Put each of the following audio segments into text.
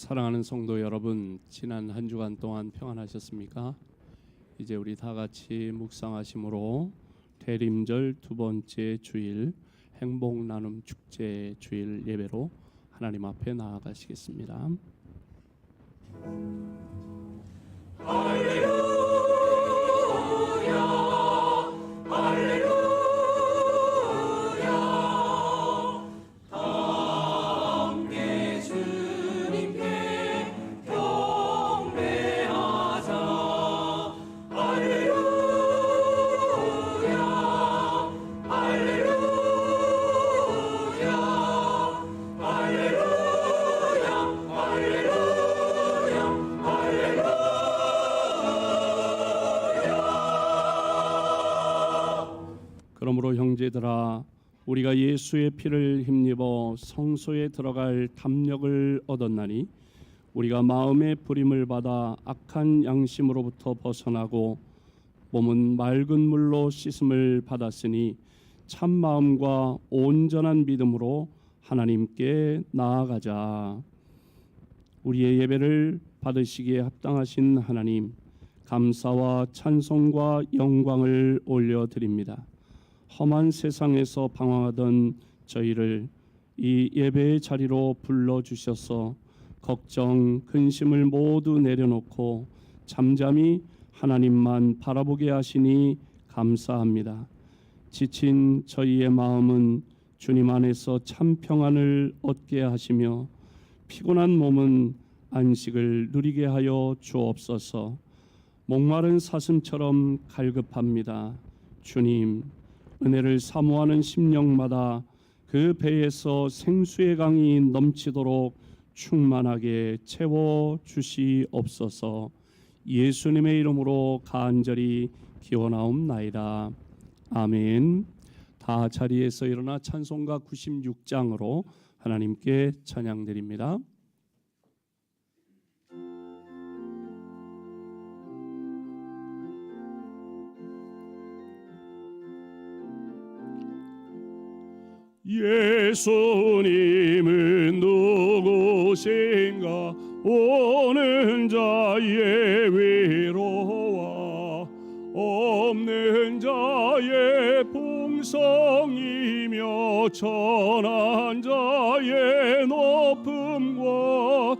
사랑하는 성도 여러분, 지난 한 주간 동안 평안하셨습니까? 이제 우리 다 같이 묵상하심으로 대림절 두 번째 주일 행복 나눔 축제 주일 예배로 하나님 앞에 나아가시겠습니다. 할렐루야, 할렐루야. 그러므로 형제들아, 우리가 예수의 피를 힘입어 성소에 들어갈 담력을 얻었나니 우리가 마음의 부림을 받아 악한 양심으로부터 벗어나고 몸은 맑은 물로 씻음을 받았으니 참 마음과 온전한 믿음으로 하나님께 나아가자. 우리의 예배를 받으시기에 합당하신 하나님, 감사와 찬송과 영광을 올려드립니다. 험한 세상에서 방황하던 저희를 이 예배의 자리로 불러주셔서 걱정, 근심을 모두 내려놓고 잠잠히 하나님만 바라보게 하시니 감사합니다. 지친 저희의 마음은 주님 안에서 참 평안을 얻게 하시며 피곤한 몸은 안식을 누리게 하여 주옵소서. 목마른 사슴처럼 갈급합니다. 주님, 은혜를 사모하는 심령마다 그 배에서 생수의 강이 넘치도록 충만하게 채워 주시옵소서. 예수님의 이름으로 간절히 기원하옵나이다. 아멘. 다 자리에서 일어나 찬송가 96장으로 하나님께 찬양드립니다. 예수님은 누구신가? 오는 자의 위로와 없는 자의 풍성이며 천한 자의 높음과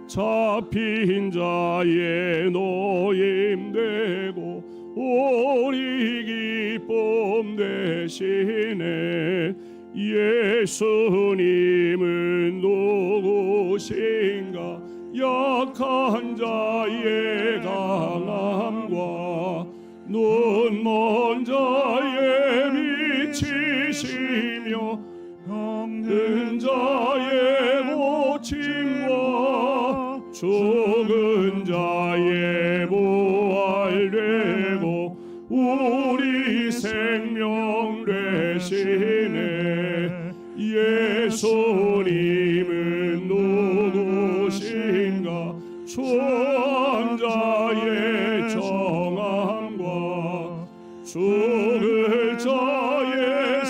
잡힌 자의 노임되고 우리 기쁨 되시네. 예수님은 누구신가? 약한 자의 강함과 눈먼 자의 빛이시며 병든 자의 고침과 죽은 자의 부활되고 우리 생명 되시네. 예수님은 누구신가? 추한 자의 정함과 죽을 자의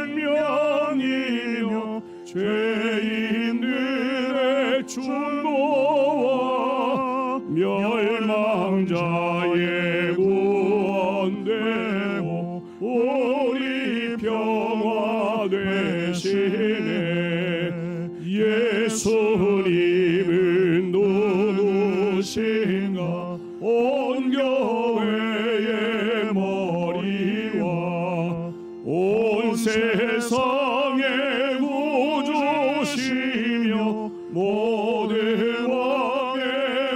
생명이며 죄인들의 충고와 멸망자의 구원되고 우리 평화 되시네. 예수님은 누구신가? 온 교회의 머리와 온 세상의 구주시며 모든 왕의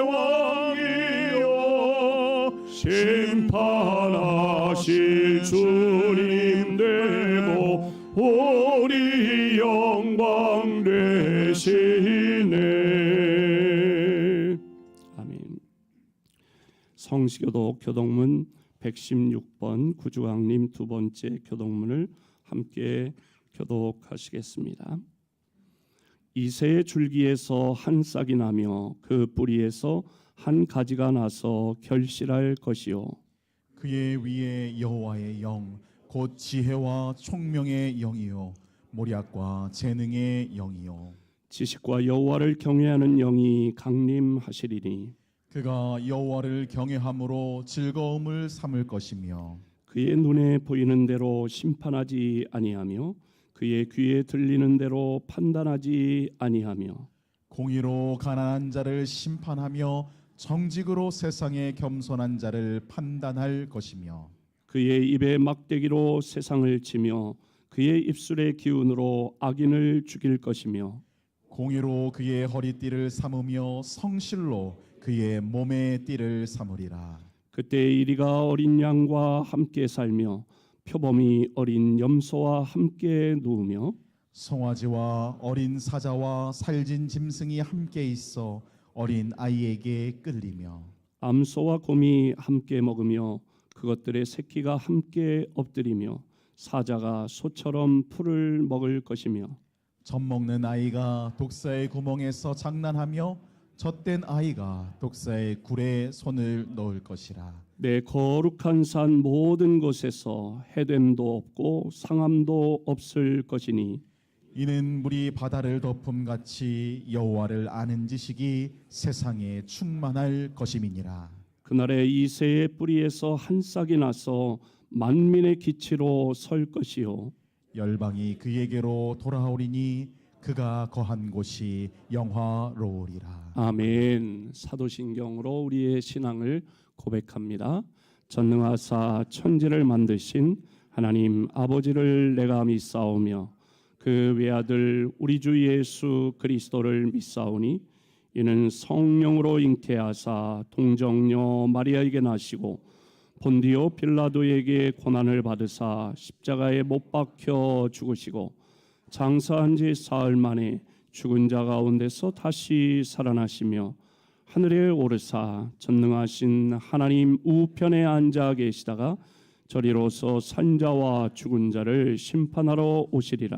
왕이요 심판하실 주님 되고 우리 영광 되시네. 아멘. 성시교독 교독문 116번 구주왕님 두 번째 교독문을 함께 교독하시겠습니다. 이새의 줄기에서 한 싹이 나며 그 뿌리에서 한 가지가 나서 결실할 것이요 그의 위에 여호와의 영 곧 지혜와 총명의 영이요 모략과 재능의 영이요 지식과 여호와를 경외하는 영이 강림하시리니 그가 여호와를 경외함으로 즐거움을 삼을 것이며 그의 눈에 보이는 대로 심판하지 아니하며 그의 귀에 들리는 대로 판단하지 아니하며 공의로 가난한 자를 심판하며 정직으로 세상에 겸손한 자를 판단할 것이며 그의 입에 막대기로 세상을 치며 그의 입술의 기운으로 악인을 죽일 것이며 공의로 그의 허리띠를 삼으며 성실로 그의 몸의 띠를 삼으리라. 그때 이리가 어린 양과 함께 살며 표범이 어린 염소와 함께 누우며 송아지와 어린 사자와 살진 짐승이 함께 있어 어린 아이에게 끌리며 암소와 곰이 함께 먹으며 그것들의 새끼가 함께 엎드리며 사자가 소처럼 풀을 먹을 것이며 젖 먹는 아이가 독사의 구멍에서 장난하며 젖된 아이가 독사의 굴에 손을 넣을 것이라. 내 거룩한 산 모든 곳에서 해됨도 없고 상함도 없을 것이니 이는 물이 바다를 덮음 같이 여호와를 아는 지식이 세상에 충만할 것임이니라. 그날에 이새의 뿌리에서 한 싹이 나서 만민의 기치로 설 것이요 열방이 그에게로 돌아오리니 그가 거한 곳이 영화로우리라. 아멘. 사도신경으로 우리의 신앙을 고백합니다. 전능하사 천지를 만드신 하나님 아버지를 내가 믿사오며 그 외아들 우리 주 예수 그리스도를 믿사오니 이는 성령으로 잉태하사 동정녀 마리아에게 나시고 본디오 빌라도에게 고난을 받으사 십자가에 못 박혀 죽으시고 장사한 지 사흘 만에 죽은 자 가운데서 다시 살아나시며 하늘에 오르사 전능하신 하나님 우편에 앉아 계시다가 저리로서 산자와 죽은 자를 심판하러 오시리라.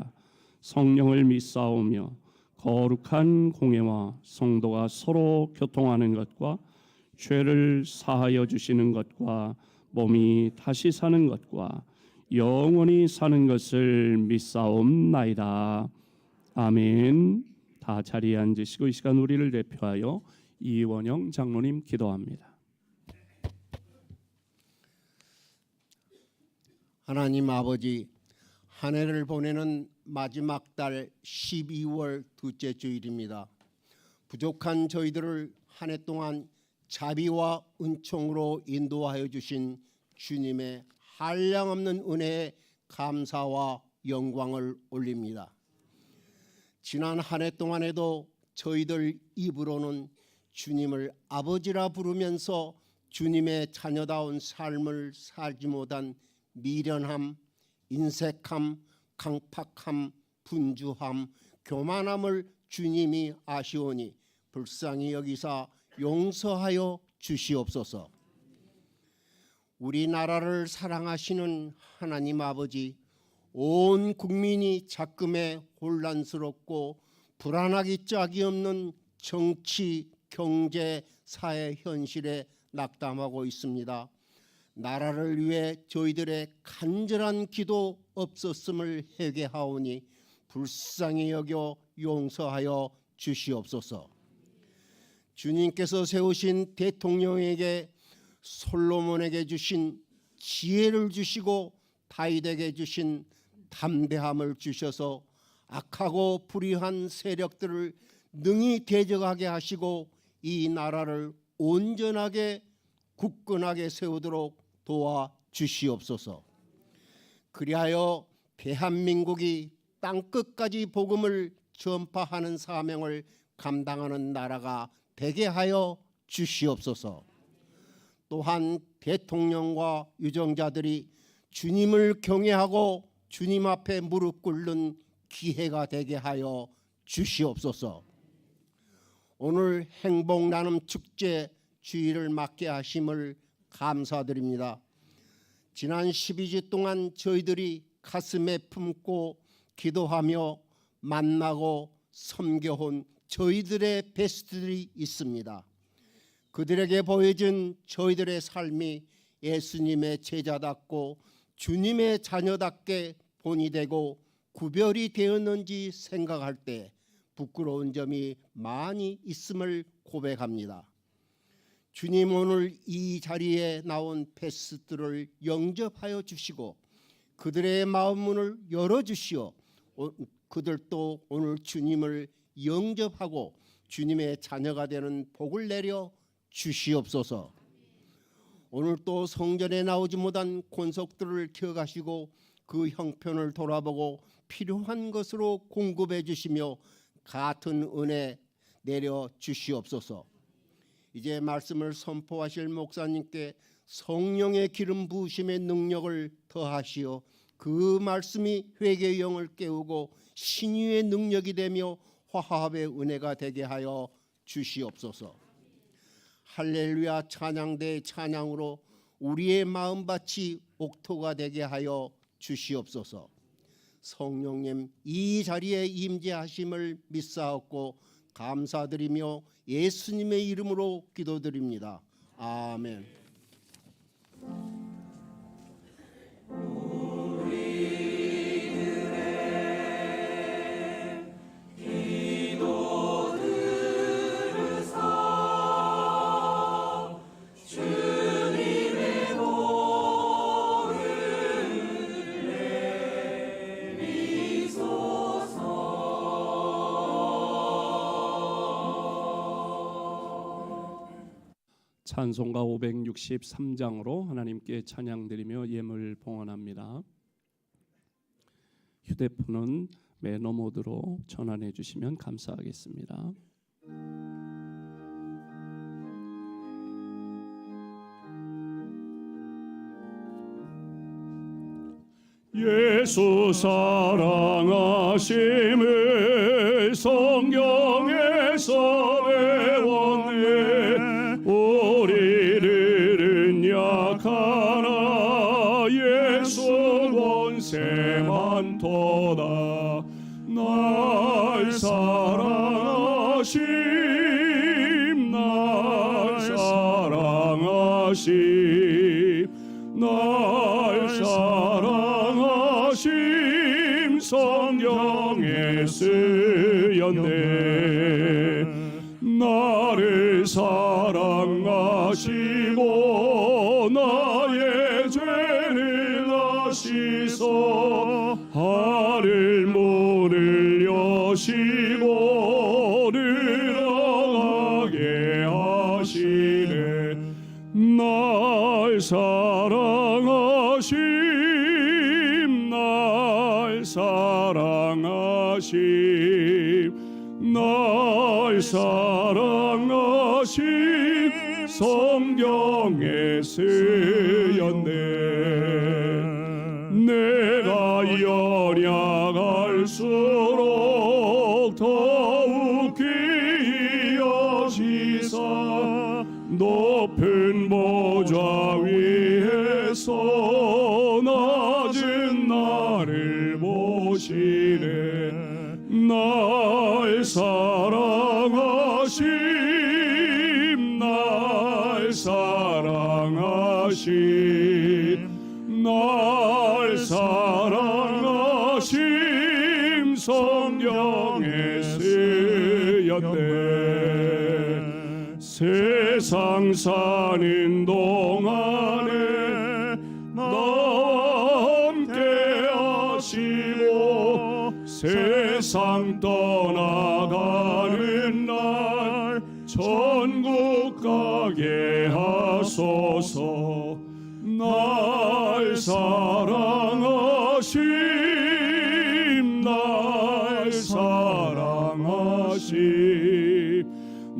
성령을 믿사오며 거룩한 공회와 성도가 서로 교통하는 것과 죄를 사하여 주시는 것과 몸이 다시 사는 것과 영원히 사는 것을 믿사옵나이다. 아멘. 다 자리에 앉으시고 이 시간 우리를 대표하여 이원영 장로님 기도합니다. 하나님 아버지, 한 해를 보내는 마지막 달 12월 둘째 주일입니다. 부족한 저희들을 한 해 동안 자비와 은총으로 인도하여 주신 주님의 한량없는 은혜에 감사와 영광을 올립니다. 지난 한 해 동안에도 저희들 입으로는 주님을 아버지라 부르면서 주님의 자녀다운 삶을 살지 못한 미련함, 인색함, 강팍함, 분주함, 교만함을 주님이 아시오니 불쌍히 여기사 용서하여 주시옵소서. 우리나라를 사랑하시는 하나님 아버지, 온 국민이 작금에 혼란스럽고 불안하기 짝이 없는 정치, 경제, 사회 현실에 낙담하고 있습니다. 나라를 위해 저희들의 간절한 기도 없었음을 회개하오니 불쌍히 여겨 용서하여 주시옵소서. 주님께서 세우신 대통령에게 솔로몬에게 주신 지혜를 주시고 다윗에게 주신 담대함을 주셔서 악하고 불의한 세력들을 능히 대적하게 하시고 이 나라를 온전하게 굳건하게 세우도록 도와 주시옵소서. 그리하여 대한민국이 땅끝까지 복음을 전파하는 사명을 감당하는 나라가 되게 하여 주시옵소서. 또한 대통령과 유정자들이 주님을 경외하고 주님 앞에 무릎 꿇는 기회가 되게 하여 주시옵소서. 오늘 행복 나눔 축제 주일을 맡게 하심을 감사드립니다. 지난 12주 동안 저희들이 가슴에 품고 기도하며 만나고 섬겨온 저희들의 베스트들이 있습니다. 그들에게 보여준 저희들의 삶이 예수님의 제자답고 주님의 자녀답게 본이 되고 구별이 되었는지 생각할 때 부끄러운 점이 많이 있음을 고백합니다. 주님, 오늘 이 자리에 나온 패스들을 영접하여 주시고 그들의 마음 문을 열어주시어 그들도 오늘 주님을 영접하고 주님의 자녀가 되는 복을 내려 주시옵소서. 오늘 또 성전에 나오지 못한 권속들을 기억하시고 그 형편을 돌아보고 필요한 것으로 공급해 주시며 같은 은혜 내려 주시옵소서. 이제 말씀을 선포하실 목사님께 성령의 기름 부으심의 능력을 더하시어 그 말씀이 회개의 영을 깨우고 신유의 능력이 되며 화합의 은혜가 되게 하여 주시옵소서. 할렐루야 찬양대의 찬양으로 우리의 마음밭이 옥토가 되게 하여 주시옵소서. 성령님, 이 자리에 임재하심을 믿사옵고 감사드리며 예수님의 이름으로 기도드립니다. 아멘. 찬송가 563장으로 하나님께 찬양드리며 예물 봉헌합니다. 휴대폰은 매너 모드로 전환해 주시면 감사하겠습니다. 예수 사랑하심을 성경에서 배웠네. 우리들은 약하나 예수 권세만 토다. 날 사랑하심 날 사랑하심 날 사랑하심 성경에 쓰였네. 나를 사랑하시고 나의 죄를 아시소. 하늘 문을 여시고 들어가게 하시네. 날 사랑하심 날 사랑하심 날 사랑하심 성경에 쓰였네. 내가 연약할수록 더욱 귀히 여기사 높은 보좌 위에서 낮은 나를 보시네. 날 사랑하심 날 사랑하심 날 사랑하심 성경에 쓰였네. 세상 사는 동안에 나와 함께 하시고 세상 떠나가는 날 천국 가게 하소서. 날 사랑하심 날 사랑하심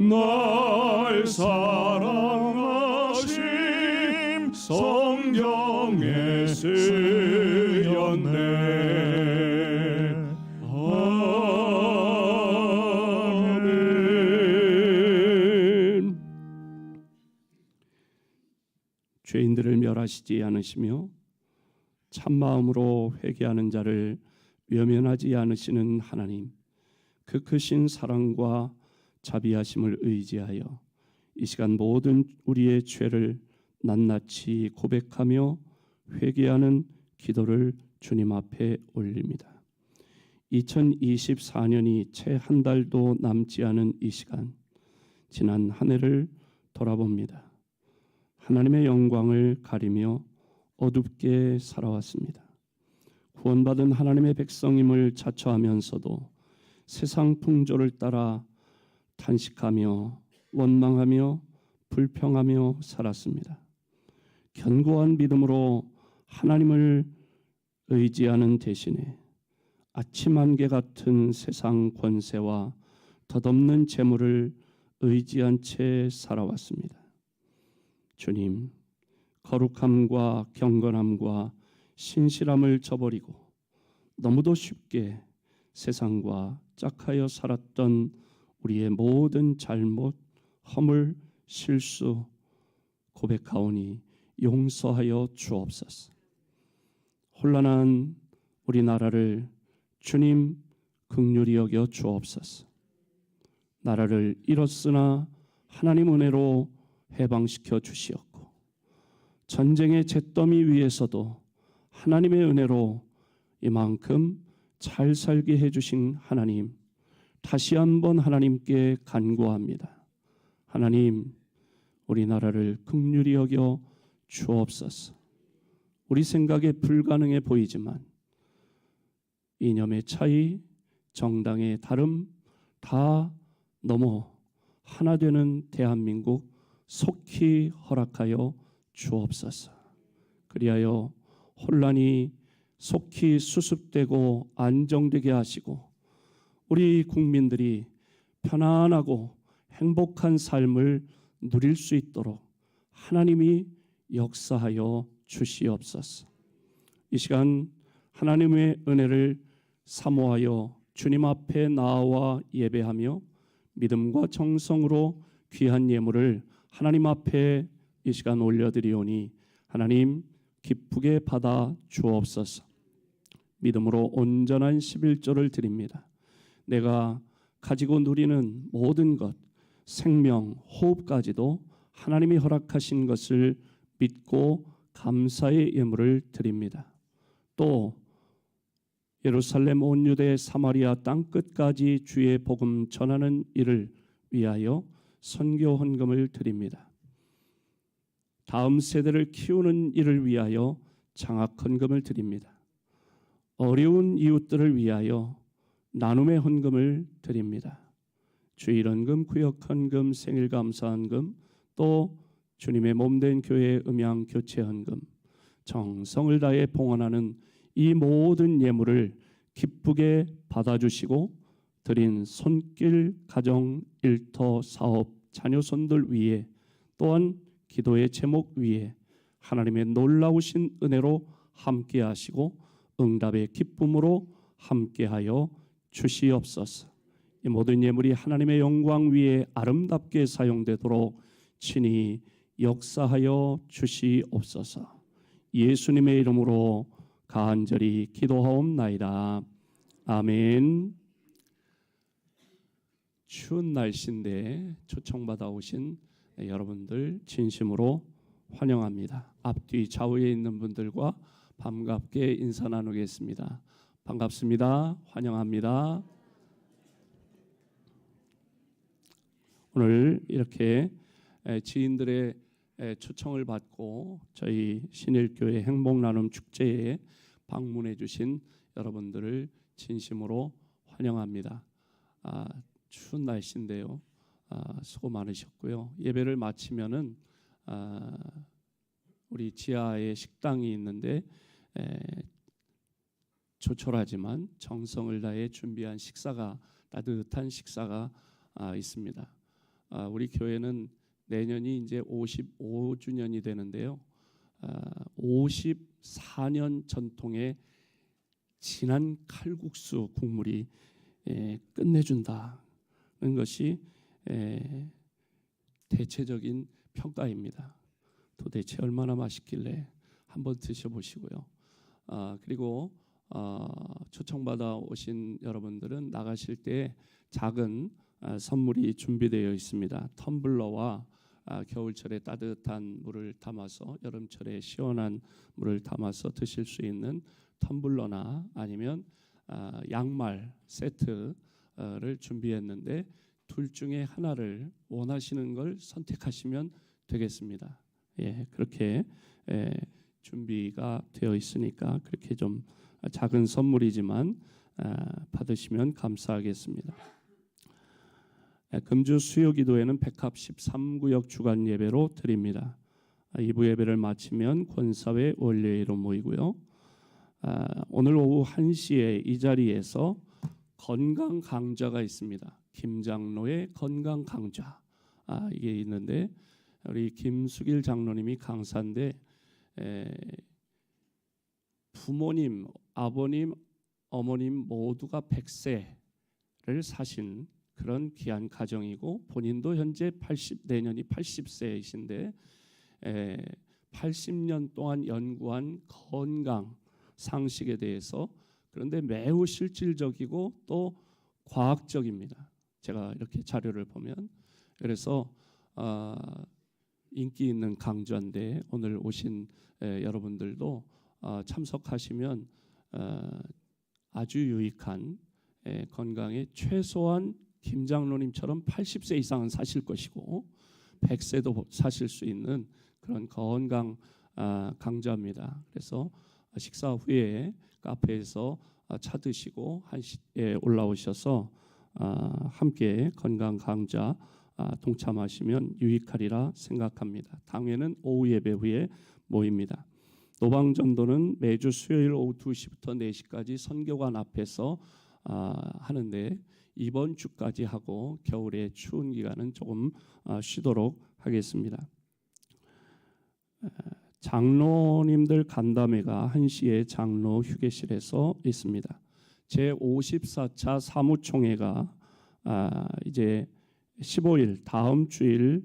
날 사랑하심 성경에 쓰였네. 아멘. 죄인들을 멸하시지 않으시며 참마음으로 회개하는 자를 외면하지 않으시는 하나님, 그 크신 사랑과 자비하심을 의지하여 이 시간 모든 우리의 죄를 낱낱이 고백하며 회개하는 기도를 주님 앞에 올립니다. 2024년이 채 한 달도 남지 않은 이 시간, 지난 한 해를 돌아봅니다. 하나님의 영광을 가리며 어둡게 살아왔습니다. 구원받은 하나님의 백성임을 자처하면서도 세상 풍조를 따라 탄식하며 원망하며 불평하며 살았습니다. 견고한 믿음으로 하나님을 의지하는 대신에 아침 안개 같은 세상 권세와 덧없는 재물을 의지한 채 살아왔습니다. 주님, 거룩함과 경건함과 신실함을 저버리고 너무도 쉽게 세상과 짝하여 살았던 우리의 모든 잘못, 허물, 실수 고백하오니 용서하여 주옵소서. 혼란한 우리나라를 주님 긍휼히 여겨 주옵소서. 나라를 잃었으나 하나님 은혜로 해방시켜 주시었고, 전쟁의 잿더미 위에서도 하나님의 은혜로 이만큼 잘 살게 해주신 하나님, 다시 한번 하나님께 간구합니다. 하나님, 우리나라를 긍휼히 여겨 주옵소서. 우리 생각에 불가능해 보이지만 이념의 차이, 정당의 다름 다 넘어 하나 되는 대한민국 속히 허락하여 주옵소서. 그리하여 혼란이 속히 수습되고 안정되게 하시고 우리 국민들이 편안하고 행복한 삶을 누릴 수 있도록 하나님이 역사하여 주시옵소서. 이 시간 하나님의 은혜를 사모하여 주님 앞에 나아와 예배하며 믿음과 정성으로 귀한 예물을 하나님 앞에 이 시간 올려드리오니 하나님 기쁘게 받아 주옵소서. 믿음으로 온전한 11조를 드립니다. 내가 가지고 누리는 모든 것, 생명, 호흡까지도 하나님이 허락하신 것을 믿고 감사의 예물을 드립니다. 또 예루살렘 온 유대 사마리아 땅 끝까지 주의 복음 전하는 일을 위하여 선교 헌금을 드립니다. 다음 세대를 키우는 일을 위하여 장학 헌금을 드립니다. 어려운 이웃들을 위하여 나눔의 헌금을 드립니다. 주일 헌금, 구역 헌금, 생일 감사 헌금, 또 주님의 몸된 교회 음양 교체 헌금, 정성을 다해 봉헌하는 이 모든 예물을 기쁘게 받아주시고 드린 손길, 가정, 일터, 사업, 자녀손들 위에 또한 기도의 제목 위에 하나님의 놀라우신 은혜로 함께하시고 응답의 기쁨으로 함께하여 주시옵소서. 이 모든 예물이 하나님의 영광 위에 아름답게 사용되도록 친히 역사하여 주시옵소서. 예수님의 이름으로 간절히 기도하옵나이다. 아멘. 추운 날씨인데 초청받아 오신 여러분들 진심으로 환영합니다. 앞뒤 좌우에 있는 분들과 반갑게 인사 나누겠습니다. 반갑습니다. 환영합니다. 오늘 이렇게 지인들의 초청을 받고 저희 신일교회 행복나눔 축제에 방문해 주신 여러분들을 진심으로 환영합니다. 추운 날씨인데요. 수고 많으셨고요. 예배를 마치면은 우리 지하에 식당이 있는데 조촐하지만 정성을 다해 준비한 식사가 따뜻한 식사가 있습니다. 우리 교회는 내년이 이제 55주년이 되는데요. 54년 전통의 진한 칼국수 국물이 끝내준다는 것이 대체적인 평가입니다. 도대체 얼마나 맛있길래 한번 드셔보시고요. 그리고 초청받아 오신 여러분들은 나가실 때 작은 선물이 준비되어 있습니다. 텀블러와 겨울철에 따뜻한 물을 담아서 여름철에 시원한 물을 담아서 드실 수 있는 텀블러나 아니면 양말 세트를 준비했는데 둘 중에 하나를 원하시는 걸 선택하시면 되겠습니다. 예, 그렇게 준비가 되어 있으니까 그렇게 좀 작은 선물이지만 받으시면 감사하겠습니다. 금주 수요기도회는 백합 13구역 주간 예배로 드립니다. 2부 예배를 마치면 권사회 원례회로 모이고요. 오늘 오후 1시에 이 자리에서 건강 강좌가 있습니다. 김장로의 건강 강좌 이게 있는데 우리 김수길 장로님이 강사인데 부모님, 아버님, 어머님 모두가 100세를 사신 그런 귀한 가정이고 본인도 현재 내년이 80세이신데 80년 동안 연구한 건강 상식에 대해서 그런데 매우 실질적이고 또 과학적입니다. 제가 이렇게 자료를 보면 그래서 인기 있는 강좌인데 오늘 오신 여러분들도 참석하시면 아주 유익한 건강에 최소한 김장로님처럼 80세 이상은 사실 것이고 100세도 사실 수 있는 그런 건강 강좌입니다. 그래서 식사 후에 카페에서 차 드시고 1시에 올라오셔서 함께 건강 강좌 동참하시면 유익하리라 생각합니다. 당회는 오후 예배 후에 모입니다. 노방전도는 매주 수요일 오후 2시부터 4시까지 선교관 앞에서 하는데 이번 주까지 하고 겨울에 추운 기간은 조금 쉬도록 하겠습니다. 장로님들 간담회가 1시에 장로 휴게실에서 있습니다. 제54차 사무총회가 이제 15일 다음 주일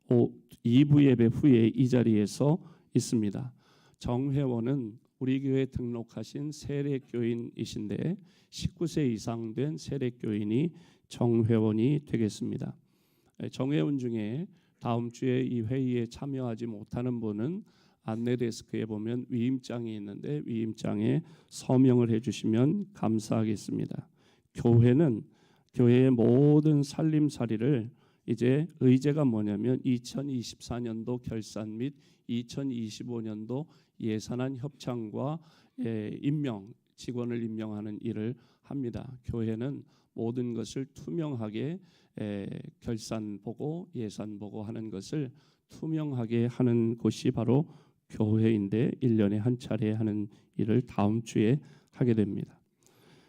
2부 예배 후에 이 자리에서 있습니다. 정회원은 우리 교회 등록하신 세례교인이신데 19세 이상 된 세례교인이 정회원이 되겠습니다. 정회원 중에 다음 주에 이 회의에 참여하지 못하는 분은 안내 데스크에 보면 위임장이 있는데 위임장에 서명을 해주시면 감사하겠습니다. 교회는 교회의 모든 살림살이를 이제 의제가 뭐냐면 2024년도 결산 및 2025년도 예산안 협창과 임명 직원을 임명하는 일을 합니다. 교회는 모든 것을 투명하게 결산 보고 예산 보고 하는 것을 투명하게 하는 곳이 바로 교회인데 1년에 한 차례 하는 일을 다음 주에 하게 됩니다.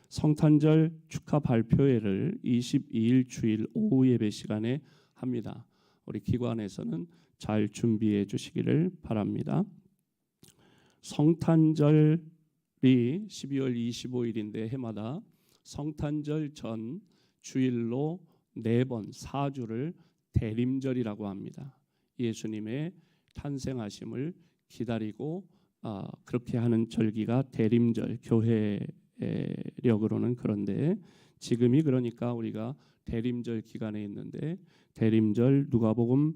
성탄절 축하 발표회를 22일 주일 오후 예배 시간에 합니다. 우리 기관에서는 잘 준비해 주시기를 바랍니다. 성탄절이 12월 25일인데 해마다 성탄절 전 주일로 4번 4주를 대림절이라고 합니다. 예수님의 탄생하심을 기다리고 그렇게 하는 절기가 대림절 교회력으로는 그런데 지금이 그러니까 우리가 대림절 기간에 있는데 대림절 누가복음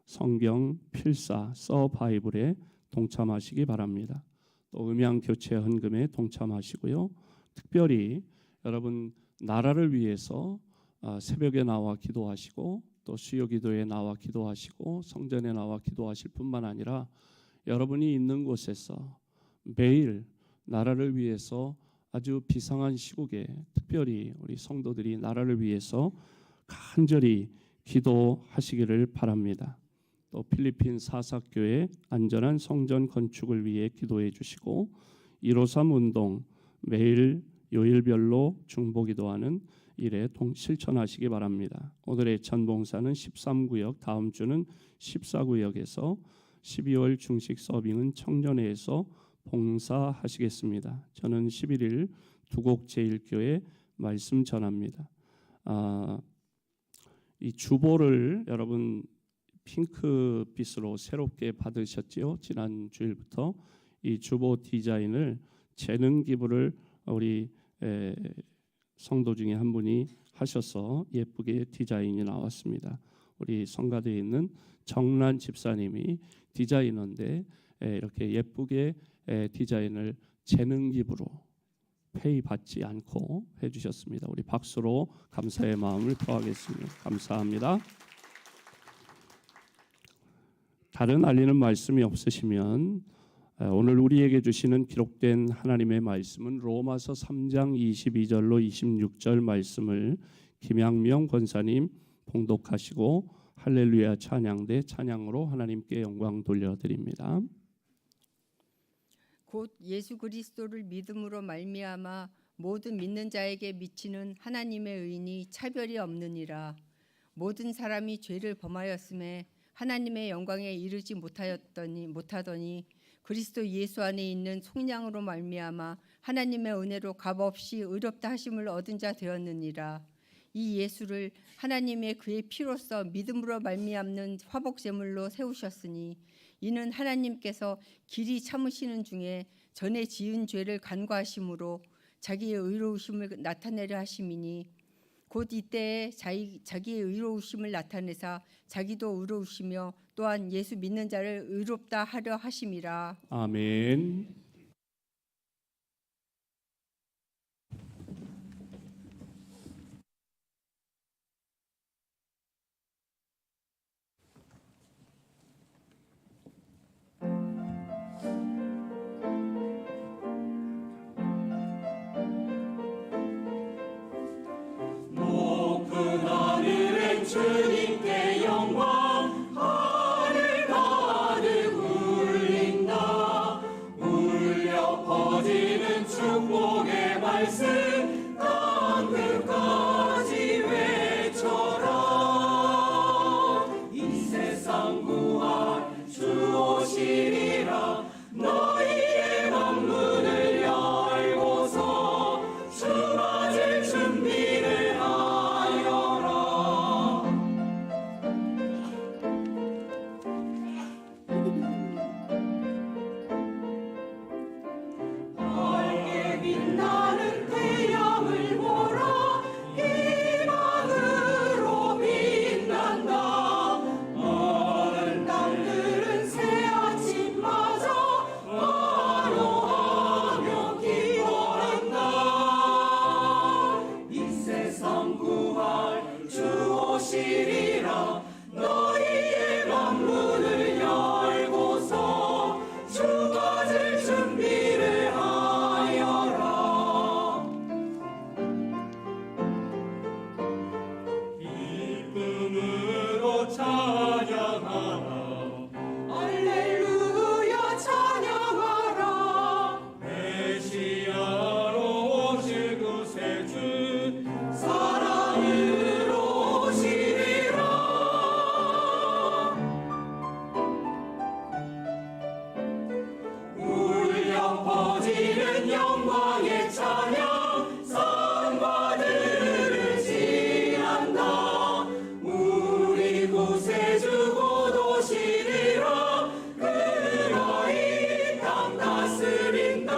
성경 필사 서바이블에 동참하시기 바랍니다. 또 음양 교체 헌금에 동참하시고요. 특별히 여러분 나라를 위해서 새벽에 나와 기도하시고 또 수요 기도에 나와 기도하시고 성전에 나와 기도하실 뿐만 아니라 여러분이 있는 곳에서 매일 나라를 위해서 아주 비상한 시국에 특별히 우리 성도들이 나라를 위해서 간절히 기도하시기를 바랍니다. 또 필리핀 사사교회 안전한 성전 건축을 위해 기도해 주시고 153 운동 매일 요일별로 중보기도하는 일에 실천하시기 바랍니다. 오늘의 전봉사는 13구역, 다음 주는 14구역에서 12월 중식 서빙은 청년회에서 봉사하시겠습니다. 저는 11일 두곡제일교회 말씀 전합니다. 이 주보를 여러분 핑크빛으로 새롭게 받으셨지요? 지난 주일부터 이 주보 디자인을 재능 기부를 우리 성도 중에 한 분이 하셔서 예쁘게 디자인이 나왔습니다. 우리 성가대에 있는 정란 집사님이 디자이너인데 이렇게 예쁘게 디자인을 재능 기부로 페이 받지 않고 해주셨습니다. 우리 박수로 감사의 마음을 표하겠습니다. 감사합니다. 다른 알리는 말씀이 없으시면 오늘 우리에게 주시는 기록된 하나님의 말씀은 로마서 3장 22절로 26절 말씀을 김양명 권사님 봉독하시고 할렐루야 찬양대 찬양으로 하나님께 영광 돌려드립니다. 곧 예수 그리스도를 믿음으로 말미암아 모든 믿는 자에게 미치는 하나님의 의인이 차별이 없느니라. 모든 사람이 죄를 범하였음에 하나님의 영광에 이르지 못하더니 그리스도 예수 안에 있는 속량으로 말미암아 하나님의 은혜로 값없이 의롭다 하심을 얻은 자 되었느니라. 이 예수를 하나님의 그의 피로써 믿음으로 말미암는 화복제물로 세우셨으니 이는 하나님께서 길이 참으시는 중에 전에 지은 죄를 간과하심으로 자기의 의로우심을 나타내려 하심이니 곧 이때에 자기의 의로우심을 나타내사 자기도 의로우시며 또한 예수 믿는 자를 의롭다 하려 하심이라. 아멘. 높은 하늘에 주님께 영광 하늘 가득 울린다. 울려 퍼지는 축복의 말씀 땅끝까지 외쳐라. 이 세상 구할 주 오시리라. 너희의 맘문을 열고서 주 맞을 준비를 하여라. 밝게 빛나는 태양을 보라. 희망으로 빛난다. 많은 땅들은 새 아침마저 환호하며 기뻐한다. 이 세상 구할 주 오시리라. 너희의 맘문을 열고서 주 맞을 준비를 하여라. 기쁨으로 찬양하라. 할렐루야 찬양하라. 메시아로 오실 구세주 사랑으로 오시리라. 울려 퍼지는 영광의 찬양 산과 들을 지난다. 우리 구세주 곧 오시리라. 그가 이 땅 다스린다.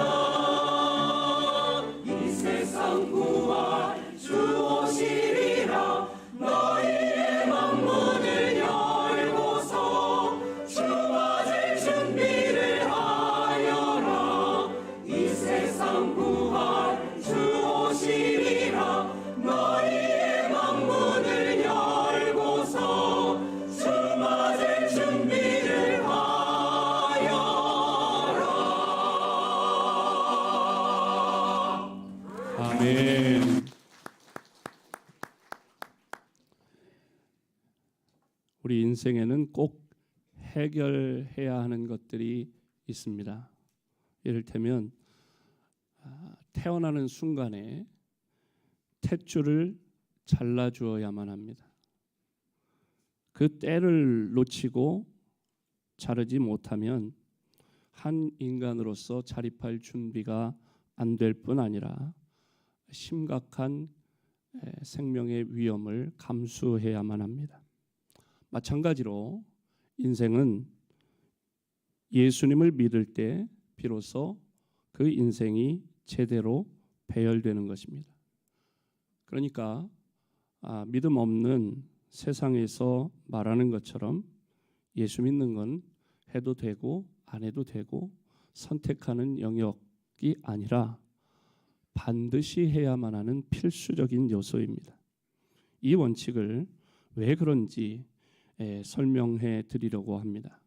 이 세상 구할 주 오시리라. 너희의 맘문을 열고서 주 맞을 준비를 하여라. 이 세상 구할 주 오시리라. 너희의 맘문을 열고서 주 맞을 준비를 하여라. 아멘. 우리 인생에는 꼭 해결해야 하는 것들이 있습니다. 이를테면 태어나는 순간에 탯줄을 잘라주어야만 합니다. 그 때를 놓치고 자르지 못하면 한 인간으로서 자립할 준비가 안 될 뿐 아니라 심각한 생명의 위험을 감수해야만 합니다. 마찬가지로 인생은 예수님을 믿을 때 비로소 그 인생이 제대로 배열되는 것입니다. 그러니까 믿음 없는 세상에서 말하는 것처럼 예수 믿는 건 해도 되고 안 해도 되고 선택하는 영역이 아니라 반드시 해야만 하는 필수적인 요소입니다. 이 원칙을 왜 그런지 설명해 드리려고 합니다.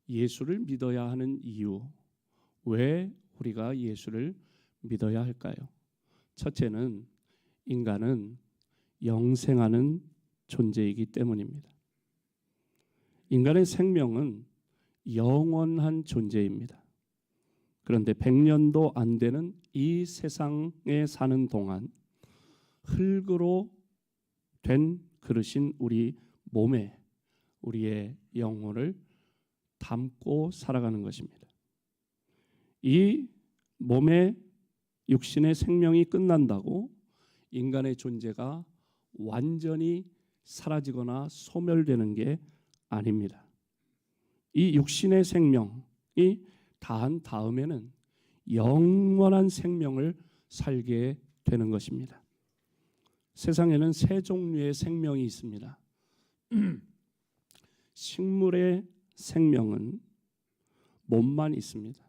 예수를 믿어야 하는 이유, 왜 우리가 예수를 믿어야 할까요? 첫째는 인간은 영생하는 존재이기 때문입니다. 인간의 생명은 영원한 존재입니다. 그런데 100년도 안 되는 이 세상에 사는 동안 흙으로 된 그릇인 우리 몸에 우리의 영혼을 담고 살아가는 것입니다. 이 몸의 육신의 생명이 끝난다고 인간의 존재가 완전히 사라지거나 소멸되는 게 아닙니다. 이 육신의 생명이 다한 다음에는 영원한 생명을 살게 되는 것입니다. 세상에는 세 종류의 생명이 있습니다. 식물의 생명은 몸만 있습니다.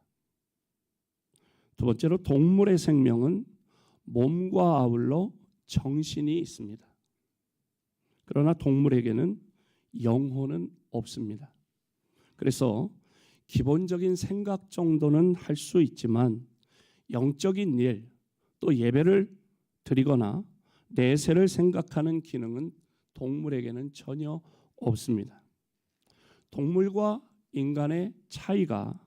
두 번째로 동물의 생명은 몸과 아울러 정신이 있습니다. 그러나 동물에게는 영혼은 없습니다. 그래서 기본적인 생각 정도는 할 수 있지만 영적인 일, 또 예배를 드리거나 내세를 생각하는 기능은 동물에게는 전혀 없습니다. 동물과 인간의 차이가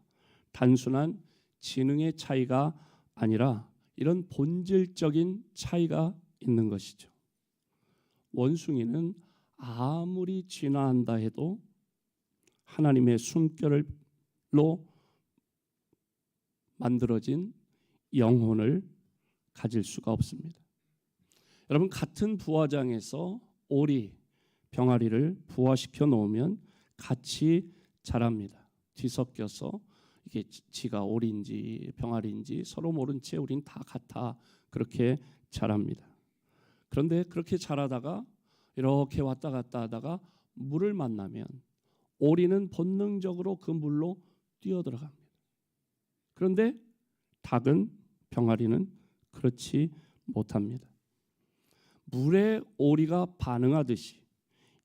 단순한 지능의 차이가 아니라 이런 본질적인 차이가 있는 것이죠. 원숭이는 아무리 진화한다 해도 하나님의 숨결로 만들어진 영혼을 가질 수가 없습니다. 여러분, 같은 부화장에서 오리, 병아리를 부화시켜 놓으면 같이 자랍니다. 뒤섞여서 이게 지가 오리인지 병아리인지 서로 모른 채 우린 다 같아 그렇게 자랍니다. 그런데 그렇게 자라다가 이렇게 왔다 갔다 하다가 물을 만나면 오리는 본능적으로 그 물로 뛰어들어갑니다. 그런데 닭은, 병아리는 그렇지 못합니다. 물에 오리가 반응하듯이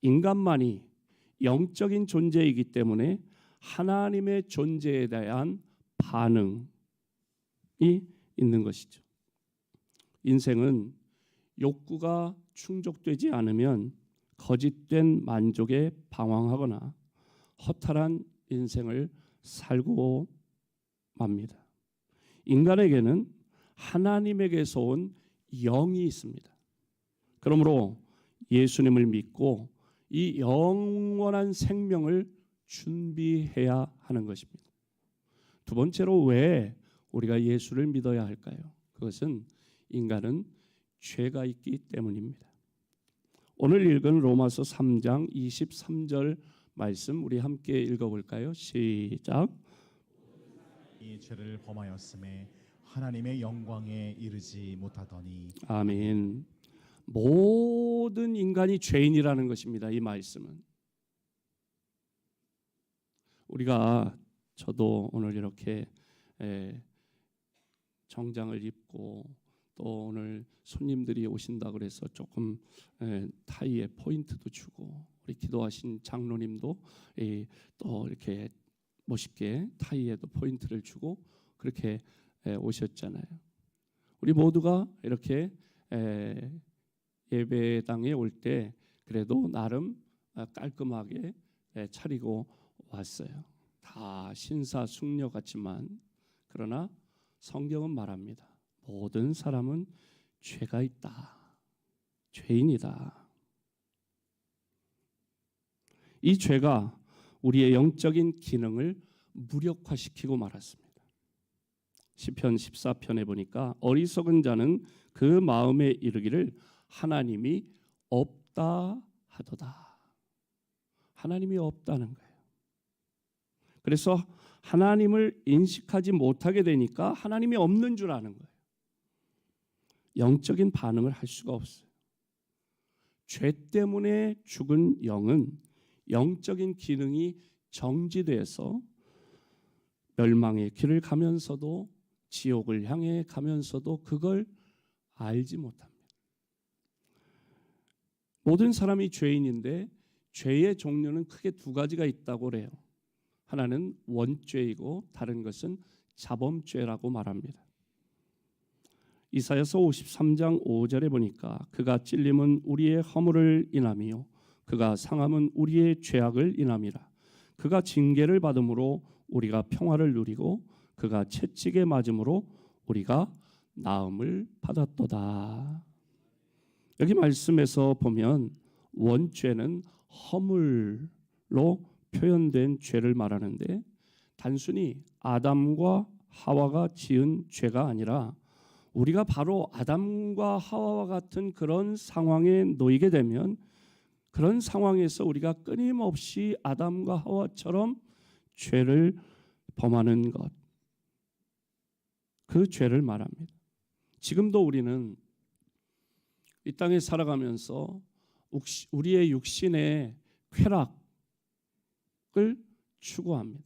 인간만이 영적인 존재이기 때문에 하나님의 존재에 대한 반응이 있는 것이죠. 인생은 욕구가 충족되지 않으면 거짓된 만족에 방황하거나 허탈한 인생을 살고 맙니다. 인간에게는 하나님에게서 온 영이 있습니다. 그러므로 예수님을 믿고 이 영원한 생명을 준비해야 하는 것입니다. 두 번째로 왜 우리가 예수를 믿어야 할까요? 그것은 인간은 죄가 있기 때문입니다. 오늘 읽은 로마서 3장 23절 말씀 우리 함께 읽어볼까요? 시작. 이 죄를 범하였음에 하나님의 영광에 이르지 못하더니. 아멘. 모든 인간이 죄인이라는 것입니다. 이 말씀은 우리가 저도 오늘 이렇게 정장을 입고 또 오늘 손님들이 오신다 그래서 조금 타이에 포인트도 주고 우리 기도하신 장로님도 또 이렇게 멋있게 타이에도 포인트를 주고 그렇게 오셨잖아요. 우리 모두가 이렇게 예배당에 올 때 그래도 나름 깔끔하게 차리고 왔어요. 다 신사숙녀 같지만 그러나 성경은 말합니다. 모든 사람은 죄가 있다. 죄인이다. 이 죄가 우리의 영적인 기능을 무력화시키고 말았습니다. 시편 14편에 보니까 어리석은 자는 그 마음에 이르기를 하나님이 없다 하도다. 하나님이 없다는 거예요. 그래서 하나님을 인식하지 못하게 되니까 하나님이 없는 줄 아는 거예요. 영적인 반응을 할 수가 없어요. 죄 때문에 죽은 영은 영적인 기능이 정지돼서 멸망의 길을 가면서도 지옥을 향해 가면서도 그걸 알지 못합니다. 모든 사람이 죄인인데 죄의 종류는 크게 두 가지가 있다고 그래요. 하나는 원죄이고 다른 것은 자범죄라고 말합니다. 이사야서 53장 5절에 보니까 그가 찔림은 우리의 허물을 인함이요 그가 상함은 우리의 죄악을 인함이라. 그가 징계를 받음으로 우리가 평화를 누리고 그가 채찍에 맞음으로 우리가 나음을 받았도다. 여기 말씀에서 보면 원죄는 허물로 표현된 죄를 말하는데 단순히 아담과 하와가 지은 죄가 아니라 우리가 바로 아담과 하와와 같은 그런 상황에 놓이게 되면 그런 상황에서 우리가 끊임없이 아담과 하와처럼 죄를 범하는 것, 그 죄를 말합니다. 지금도 우리는 이 땅에 살아가면서 우리의 육신의 쾌락을 추구합니다.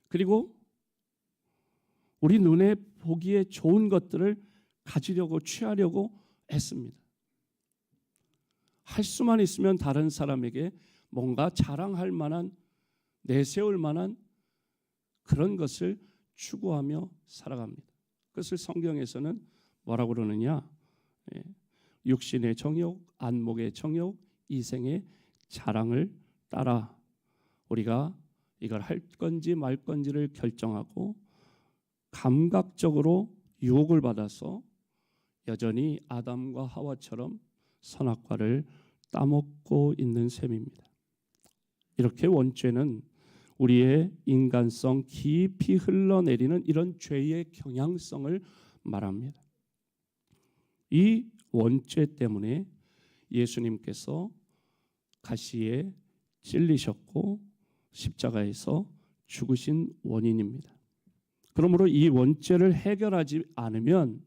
그리고 우리 눈에 보기에 좋은 것들을 가지려고 취하려고 애씁니다. 할 수만 있으면 다른 사람에게 뭔가 자랑할 만한, 내세울 만한 그런 것을 추구하며 살아갑니다. 그것을 성경에서는 뭐라고 그러느냐? 육신의 정욕, 안목의 정욕, 이생의 자랑을 따라 우리가 이걸 할 건지 말 건지를 결정하고 감각적으로 유혹을 받아서 여전히 아담과 하와처럼 선악과를 따먹고 있는 셈입니다. 이렇게 원죄는 우리의 인간성 깊이 흘러내리는 이런 죄의 경향성을 말합니다. 이 원죄 때문에 예수님께서 가시에 찔리셨고 십자가에서 죽으신 원인입니다. 그러므로 이 원죄를 해결하지 않으면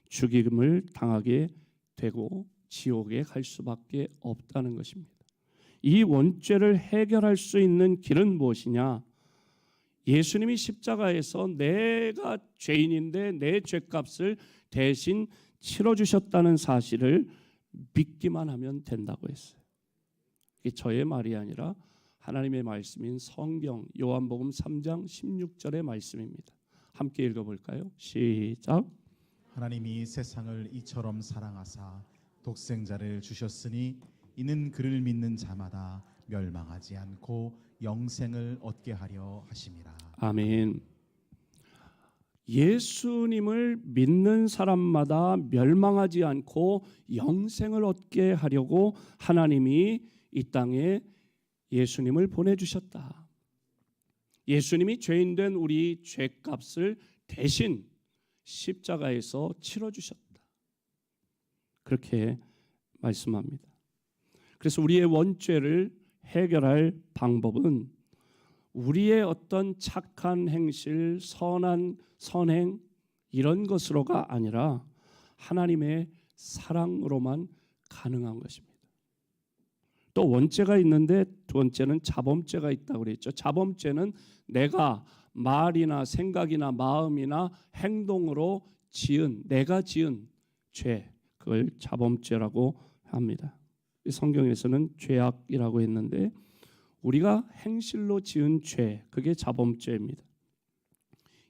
죽임을 당하게 되고 지옥에 갈 수밖에 없다는 것입니다. 이 원죄를 해결할 수 있는 길은 무엇이냐? 예수님이 십자가에서 내가 죄인인데 내 죄값을 대신 치러주셨다는 사실을 믿기만 하면 된다고 했어요. 이게 저의 말이 아니라 하나님의 말씀인 성경 요한복음 3장 16절의 말씀입니다. 함께 읽어볼까요? 시작. 하나님이 세상을 이처럼 사랑하사 독생자를 주셨으니 이는 그를 믿는 자마다 멸망하지 않고 영생을 얻게 하려 하심이라. 아멘. 예수님을 믿는 사람마다 멸망하지 않고 영생을 얻게 하려고 하나님이 이 땅에 예수님을 보내주셨다. 예수님이 죄인된 우리 죄값을 대신 십자가에서 치러주셨다. 그렇게 말씀합니다. 그래서 우리의 원죄를 해결할 방법은 우리의 어떤 착한 행실, 선행 이런 것으로가 아니라 하나님의 사랑으로만 가능한 것입니다. 또 원죄가 있는데 두 번째는 자범죄가 있다고 그랬죠. 자범죄는 내가 말이나 생각이나 마음이나 행동으로 내가 지은 죄, 그걸 자범죄라고 합니다. 성경에서는 죄악이라고 했는데 우리가 행실로 지은 죄, 그게 자범죄입니다.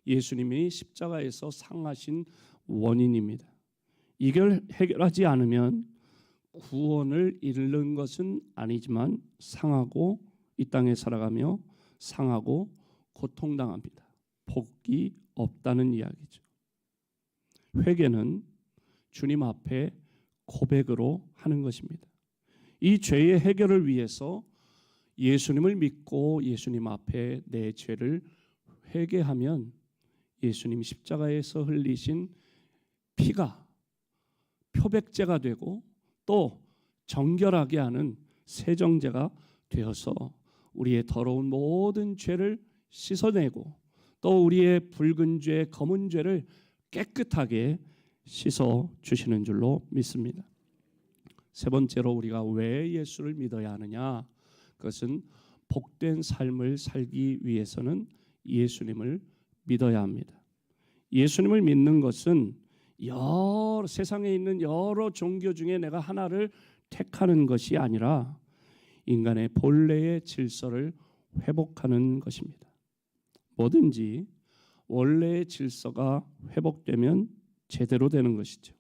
예수님이 십자가에서 상하신 원인입니다. 이걸 해결하지 않으면 구원을 잃는 것은 아니지만 상하고 이 땅에 살아가며 상하고 고통당합니다. 복이 없다는 이야기죠. 회개는 주님 앞에 고백으로 하는 것입니다. 이 죄의 해결을 위해서 예수님을 믿고 예수님 앞에 내 죄를 회개하면 예수님 십자가에서 흘리신 피가 표백제가 되고 또 정결하게 하는 세정제가 되어서 우리의 더러운 모든 죄를 씻어내고 또 우리의 붉은 죄, 검은 죄를 깨끗하게 씻어 주시는 줄로 믿습니다. 세 번째로 우리가 왜 예수를 믿어야 하느냐? 그것은 복된 삶을 살기 위해서는 예수님을 믿어야 합니다. 예수님을 믿는 것은 세상에 있는 여러 종교 중에 내가 하나를 택하는 것이 아니라 인간의 본래의 질서를 회복하는 것입니다. 뭐든지 원래의 질서가 회복되면 제대로 되는 것이죠.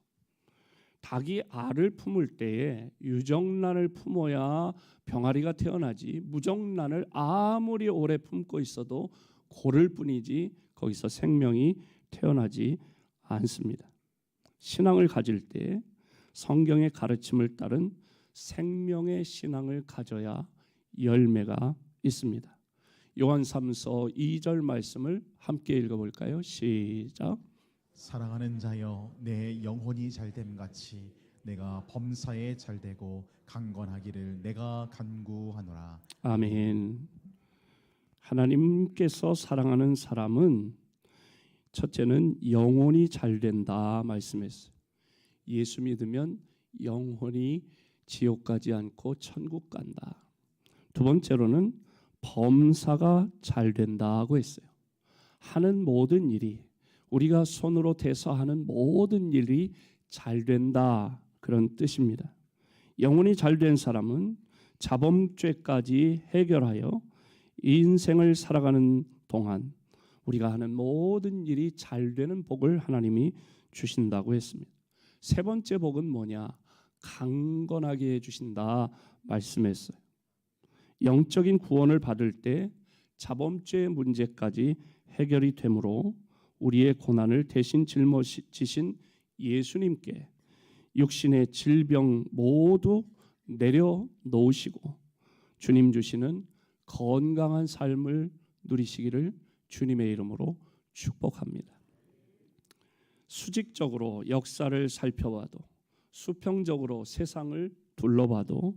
닭이 알을 품을 때에 유정란을 품어야 병아리가 태어나지, 무정란을 아무리 오래 품고 있어도 고를 뿐이지 거기서 생명이 태어나지 않습니다. 신앙을 가질 때 성경의 가르침을 따른 생명의 신앙을 가져야 열매가 있습니다. 요한 3서 2절 말씀을 함께 읽어볼까요? 시작. 사랑하는 자여, 내 영혼이 잘됨 같이 내가 범사에 잘되고 강건하기를 내가 간구하노라. 아멘. 하나님께서 사랑하는 사람은 첫째는 영혼이 잘된다 말씀했어요. 예수 믿으면 영혼이 지옥 가지 않고 천국 간다. 두 번째로는 범사가 잘 된다고 했어요. 하는 모든 일이, 우리가 손으로 대서 하는 모든 일이 잘 된다, 그런 뜻입니다. 영혼이 잘된 사람은 자범죄까지 해결하여 인생을 살아가는 동안 우리가 하는 모든 일이 잘 되는 복을 하나님이 주신다고 했습니다. 세 번째 복은 뭐냐? 강건하게 해주신다 말씀했어요. 영적인 구원을 받을 때 자범죄의 문제까지 해결이 되므로 우리의 고난을 대신 짊어지신 예수님께 육신의 질병 모두 내려놓으시고 주님 주시는 건강한 삶을 누리시기를 주님의 이름으로 축복합니다. 수직적으로 역사를 살펴봐도, 수평적으로 세상을 둘러봐도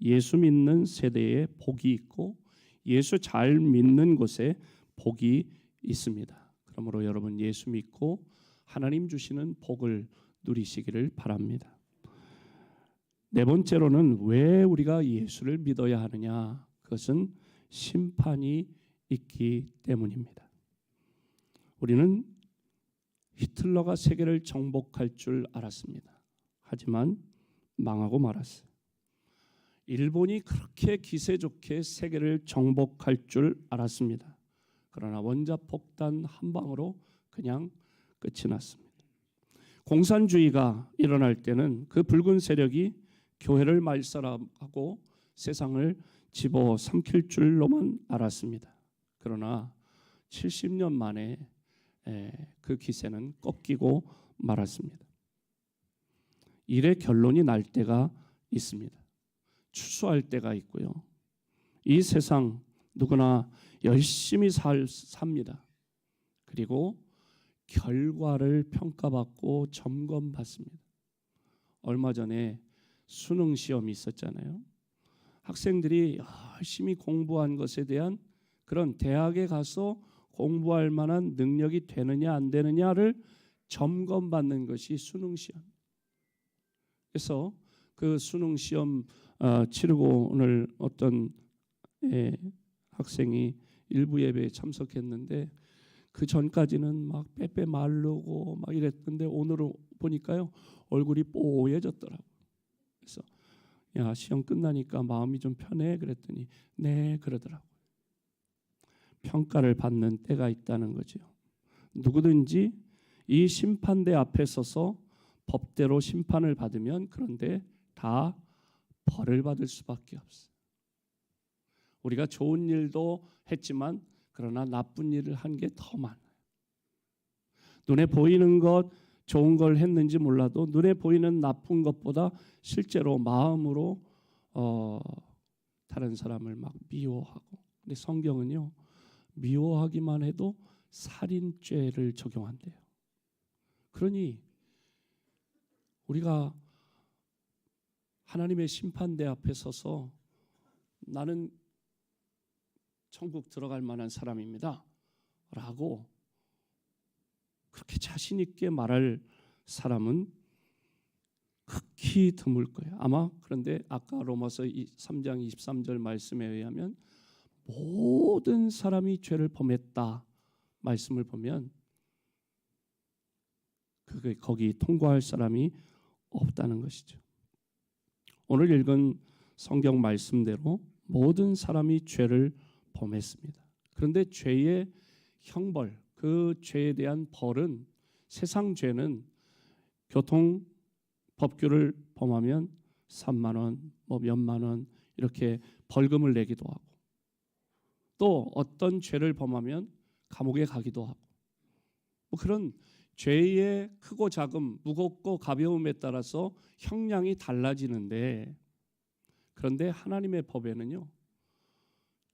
예수 믿는 세대에 복이 있고 예수 잘 믿는 곳에 복이 있습니다. 그러므로 여러분 예수 믿고 하나님 주시는 복을 누리시기를 바랍니다. 네 번째로는 왜 우리가 예수를 믿어야 하느냐? 그것은 심판이 있기 때문입니다. 우리는 히틀러가 세계를 정복할 줄 알았습니다. 하지만 망하고 말았어요. 일본이 그렇게 기세 좋게 세계를 정복할 줄 알았습니다. 그러나 원자폭탄 한 방으로 그냥 끝이 났습니다. 공산주의가 일어날 때는 그 붉은 세력이 교회를 말살하고 세상을 집어삼킬 줄로만 알았습니다. 그러나 70년 만에 그 기세는 꺾이고 말았습니다. 일의 결론이 날 때가 있습니다. 추수할 때가 있고요. 이 세상 누구나 열심히 삽니다. 그리고 결과를 평가받고 점검받습니다. 얼마 전에 수능 시험이 있었잖아요. 학생들이 열심히 공부한 것에 대한 그런 대학에 가서 공부할 만한 능력이 되느냐 안 되느냐를 점검받는 것이 수능 시험. 그래서 그 수능 시험 치르고 오늘 어떤 학생이 일부 예배에 참석했는데 그 전까지는 막 빼빼 마르고 막 이랬는데 오늘 보니까요 얼굴이 뽀얘졌더라고. 그래서 야 시험 끝나니까 마음이 좀 편해 그랬더니 네 그러더라고. 평가를 받는 때가 있다는 거죠. 누구든지 이 심판대 앞에 서서 법대로 심판을 받으면 그런데 다 벌을 받을 수밖에 없어요. 우리가 좋은 일도 했지만 그러나 나쁜 일을 한 게 더 많아요. 눈에 보이는 것 좋은 걸 했는지 몰라도 눈에 보이는 나쁜 것보다 실제로 마음으로 다른 사람을 막 미워하고. 근데 성경은요 미워하기만 해도 살인죄를 적용한대요. 그러니 우리가 하나님의 심판대 앞에 서서 나는 천국 들어갈 만한 사람입니다 라고 그렇게 자신 있게 말할 사람은 극히 드물 거예요. 아마 그런데 아까 로마서 3장 23절 말씀에 의하면 모든 사람이 죄를 범했다 말씀을 보면 거기 통과할 사람이 없다는 것이죠. 오늘 읽은 성경 말씀대로 모든 사람이 죄를 범했습니다. 그런데 죄의 형벌, 그 죄에 대한 벌은, 세상 죄는 교통 법규를 범하면 3만 원, 뭐 몇만 원 이렇게 벌금을 내기도 하고, 또 어떤 죄를 범하면 감옥에 가기도 하고, 뭐 그런 죄의 크고 작음, 무겁고 가벼움에 따라서 형량이 달라지는데, 그런데 하나님의 법에는요,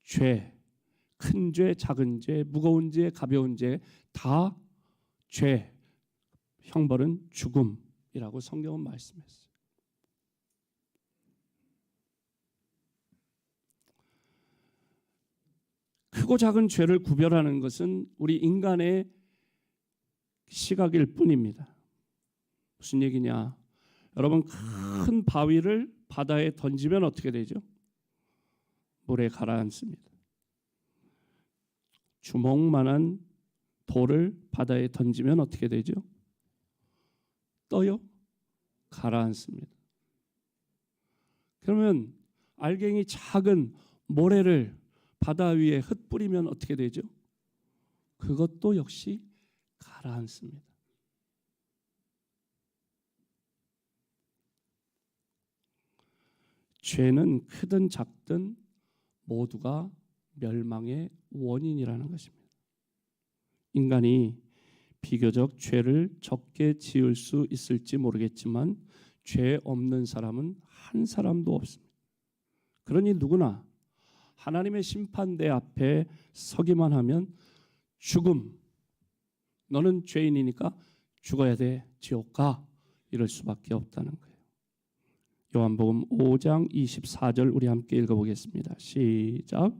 죄, 큰 죄, 작은 죄, 무거운 죄, 가벼운 죄, 다 죄, 형벌은 죽음이라고 성경은 말씀했어요. 크고 작은 죄를 구별하는 것은 우리 인간의 시각일 뿐입니다. 무슨 얘기냐? 여러분, 큰 바위를 바다에 던지면 어떻게 되죠? 물에 가라앉습니다. 주먹만한 돌을 바다에 던지면 어떻게 되죠? 떠요? 가라앉습니다. 그러면 알갱이 작은 모래를 바다 위에 흩뿌리면 어떻게 되죠? 그것도 역시 가라앉습니다. 죄는 크든 작든 모두가 멸망의 원인이라는 것입니다. 인간이 비교적 죄를 적게 지을 수 있을지 모르겠지만 죄 없는 사람은 한 사람도 없습니다. 그러니 누구나 하나님의 심판대 앞에 서기만 하면 죽음, 너는 죄인이니까 죽어야 돼, 지옥 가, 이럴 수밖에 없다는 거예요. 요한복음 5장 24절 우리 함께 읽어보겠습니다. 시작.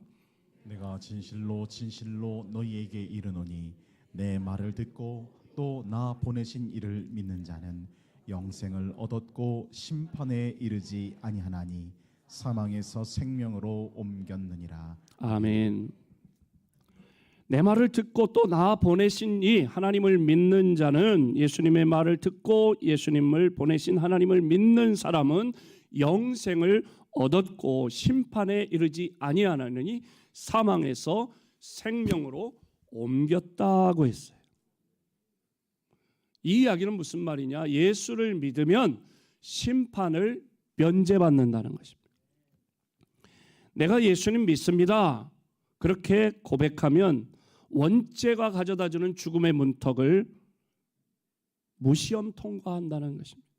내가 진실로 진실로 너희에게 이르노니 내 말을 듣고 또 나 보내신 이를 믿는 자는 영생을 얻었고 심판에 이르지 아니하나니 사망에서 생명으로 옮겼느니라. 아멘. 내 말을 듣고 또 나 보내신 이 하나님을 믿는 자는, 예수님의 말을 듣고 예수님을 보내신 하나님을 믿는 사람은 영생을 얻었고 심판에 이르지 아니하나니 사망에서 생명으로 옮겼다고 했어요. 이 이야기는 무슨 말이냐? 예수를 믿으면 심판을 면제받는다는 것입니다. 내가 예수님 믿습니다, 그렇게 고백하면 원죄가 가져다주는 죽음의 문턱을 무시험 통과한다는 것입니다.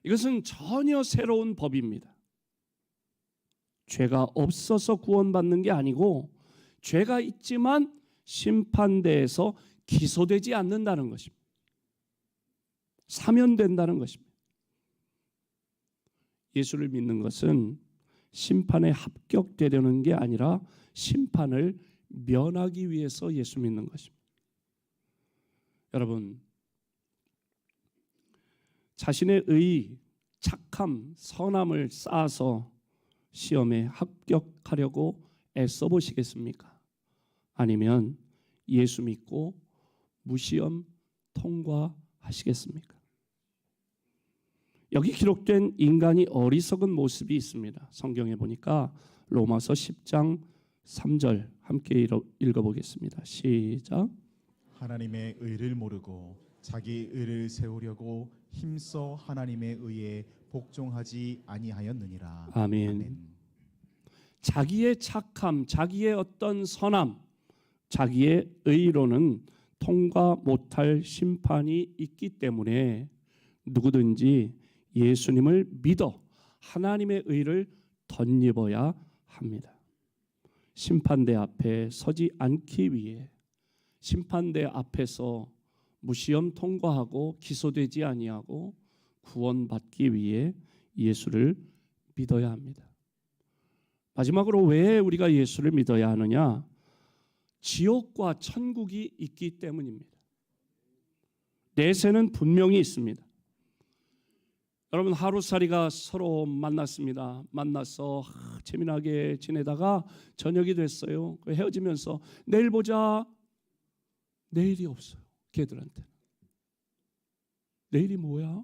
이것은 전혀 새로운 법입니다. 죄가 없어서 구원받는 게 아니고 죄가 있지만 심판대에서 기소되지 않는다는 것입니다. 사면된다는 것입니다. 예수를 믿는 것은 심판에 합격되려는 게 아니라 심판을 면하기 위해서 예수 믿는 것입니다. 여러분, 자신의 의, 착함, 선함을 쌓아서 시험에 합격하려고 애써 보시겠습니까? 아니면 예수 믿고 무시험 통과하시겠습니까? 여기 기록된 인간이 어리석은 모습이 있습니다. 성경에 보니까 로마서 10장 3절 함께 읽어보겠습니다. 시작. 하나님의 의를 모르고 자기 의를 세우려고 힘써 하나님의 의에 복종하지 아니하였느니라. 아멘. 자기의 착함, 자기의 어떤 선함, 자기의 의로는 통과 못할 심판이 있기 때문에 누구든지 예수님을 믿어 하나님의 의를 덧입어야 합니다. 심판대 앞에 서지 않기 위해, 심판대 앞에서 무시험 통과하고 기소되지 아니하고 구원받기 위해 예수를 믿어야 합니다. 마지막으로 왜 우리가 예수를 믿어야 하느냐? 지옥과 천국이 있기 때문입니다. 내세는 분명히 있습니다. 여러분, 하루살이가 서로 만났습니다. 만나서 재미나게 지내다가 저녁이 됐어요. 헤어지면서 내일 보자. 내일이 없어요, 걔들한테. 내일이 뭐야?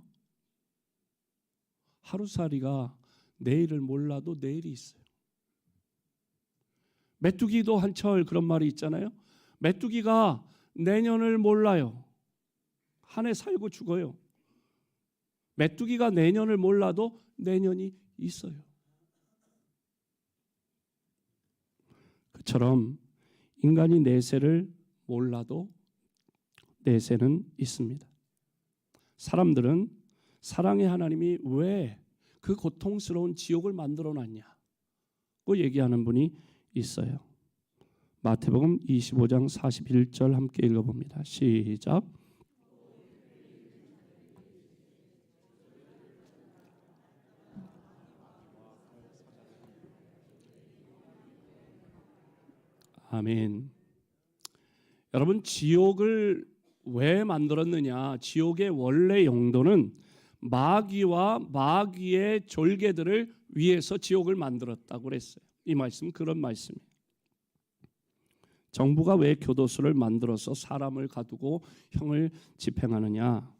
하루살이가 내일을 몰라도 내일이 있어요. 메뚜기도 한철 그런 말이 있잖아요. 메뚜기가 내년을 몰라요. 한 해 살고 죽어요. 메뚜기가 내년을 몰라도 내년이 있어요. 그처럼 인간이 내세를 몰라도 내세는 있습니다. 사람들은 사랑의 하나님이 왜 그 고통스러운 지옥을 만들어 놨냐고 얘기하는 분이 있어요. 마태복음 25장 41절 함께 읽어봅니다. 시작. 아멘. 여러분, 지옥을 왜 만들었느냐? 지옥의 원래 용도는 마귀와 마귀의 졸개들을 위해서 지옥을 만들었다고 그랬어요. 이 말씀 그런 말씀이에요. 정부가 왜 교도소를 만들어서 사람을 가두고 형을 집행하느냐?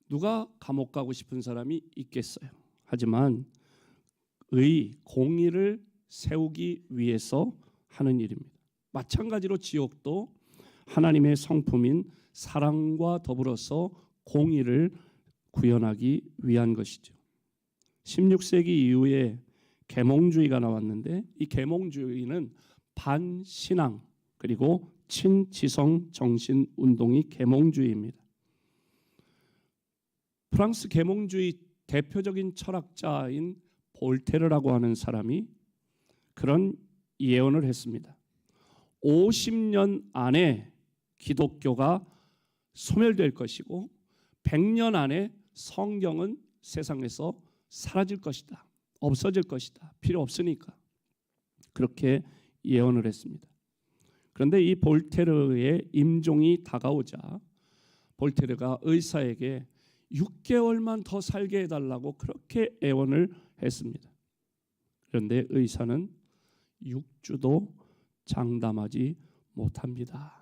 누가 감옥 가고 싶은 사람이 있겠어요. 하지만 공의를 세우기 위해서 하는 일입니다. 마찬가지로 지옥도 하나님의 성품인 사랑과 더불어서 공의를 구현하기 위한 것이죠. 16세기 이후에 계몽주의가 나왔는데 이 계몽주의는 반신앙 그리고 친지성 정신 운동이 계몽주의입니다. 프랑스 계몽주의 대표적인 철학자인 볼테르라고 하는 사람이 그런 예언을 했습니다. 50년 안에 기독교가 소멸될 것이고 100년 안에 성경은 세상에서 사라질 것이다. 없어질 것이다. 필요 없으니까. 그렇게 예언을 했습니다. 그런데 이 볼테르의 임종이 다가오자 볼테르가 의사에게 6개월만 더 살게 해달라고 그렇게 애원을 했습니다. 그런데 의사는 6주도 장담하지 못합니다.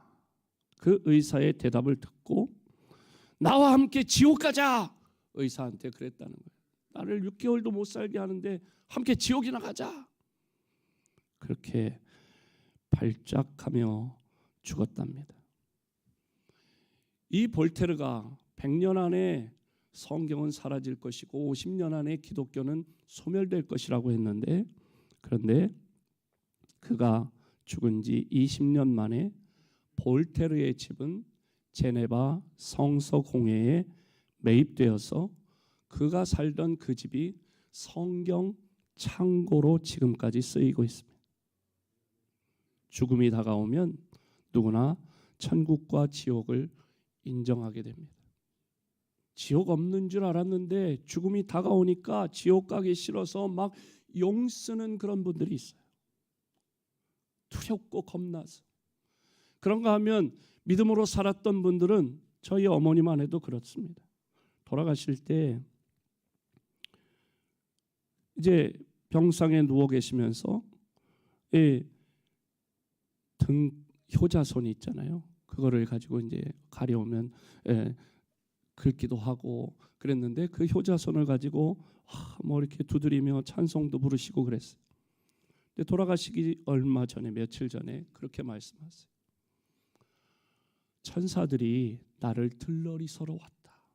그 의사의 대답을 듣고 나와 함께 지옥 가자! 의사한테 그랬다는 거예요. 나를 6개월도 못 살게 하는데 함께 지옥이나 가자! 그렇게 발작하며 죽었답니다. 이 볼테르가 100년 안에 성경은 사라질 것이고 50년 안에 기독교는 소멸될 것이라고 했는데 그런데 그가 죽은 지 20년 만에 볼테르의 집은 제네바 성서공회에 매입되어서 그가 살던 그 집이 성경 창고로 지금까지 쓰이고 있습니다. 죽음이 다가오면 누구나 천국과 지옥을 인정하게 됩니다. 지옥 없는 줄 알았는데 죽음이 다가오니까 지옥 가기 싫어서 막 용 쓰는 그런 분들이 있어요. 두렵고 겁나서. 그런가 하면 믿음으로 살았던 분들은 저희 어머니만 해도 그렇습니다. 돌아가실 때 이제 병상에 누워 계시면서 등 효자손이 있잖아요. 그거를 가지고 이제 가려우면 긁기도 하고 그랬는데 그 효자손을 가지고 뭐 이렇게 두드리며 찬송도 부르시고 그랬어요. 근데 돌아가시기 얼마 전에 며칠 전에 그렇게 말씀하세요. 천사들이 나를 들러리서러 왔다.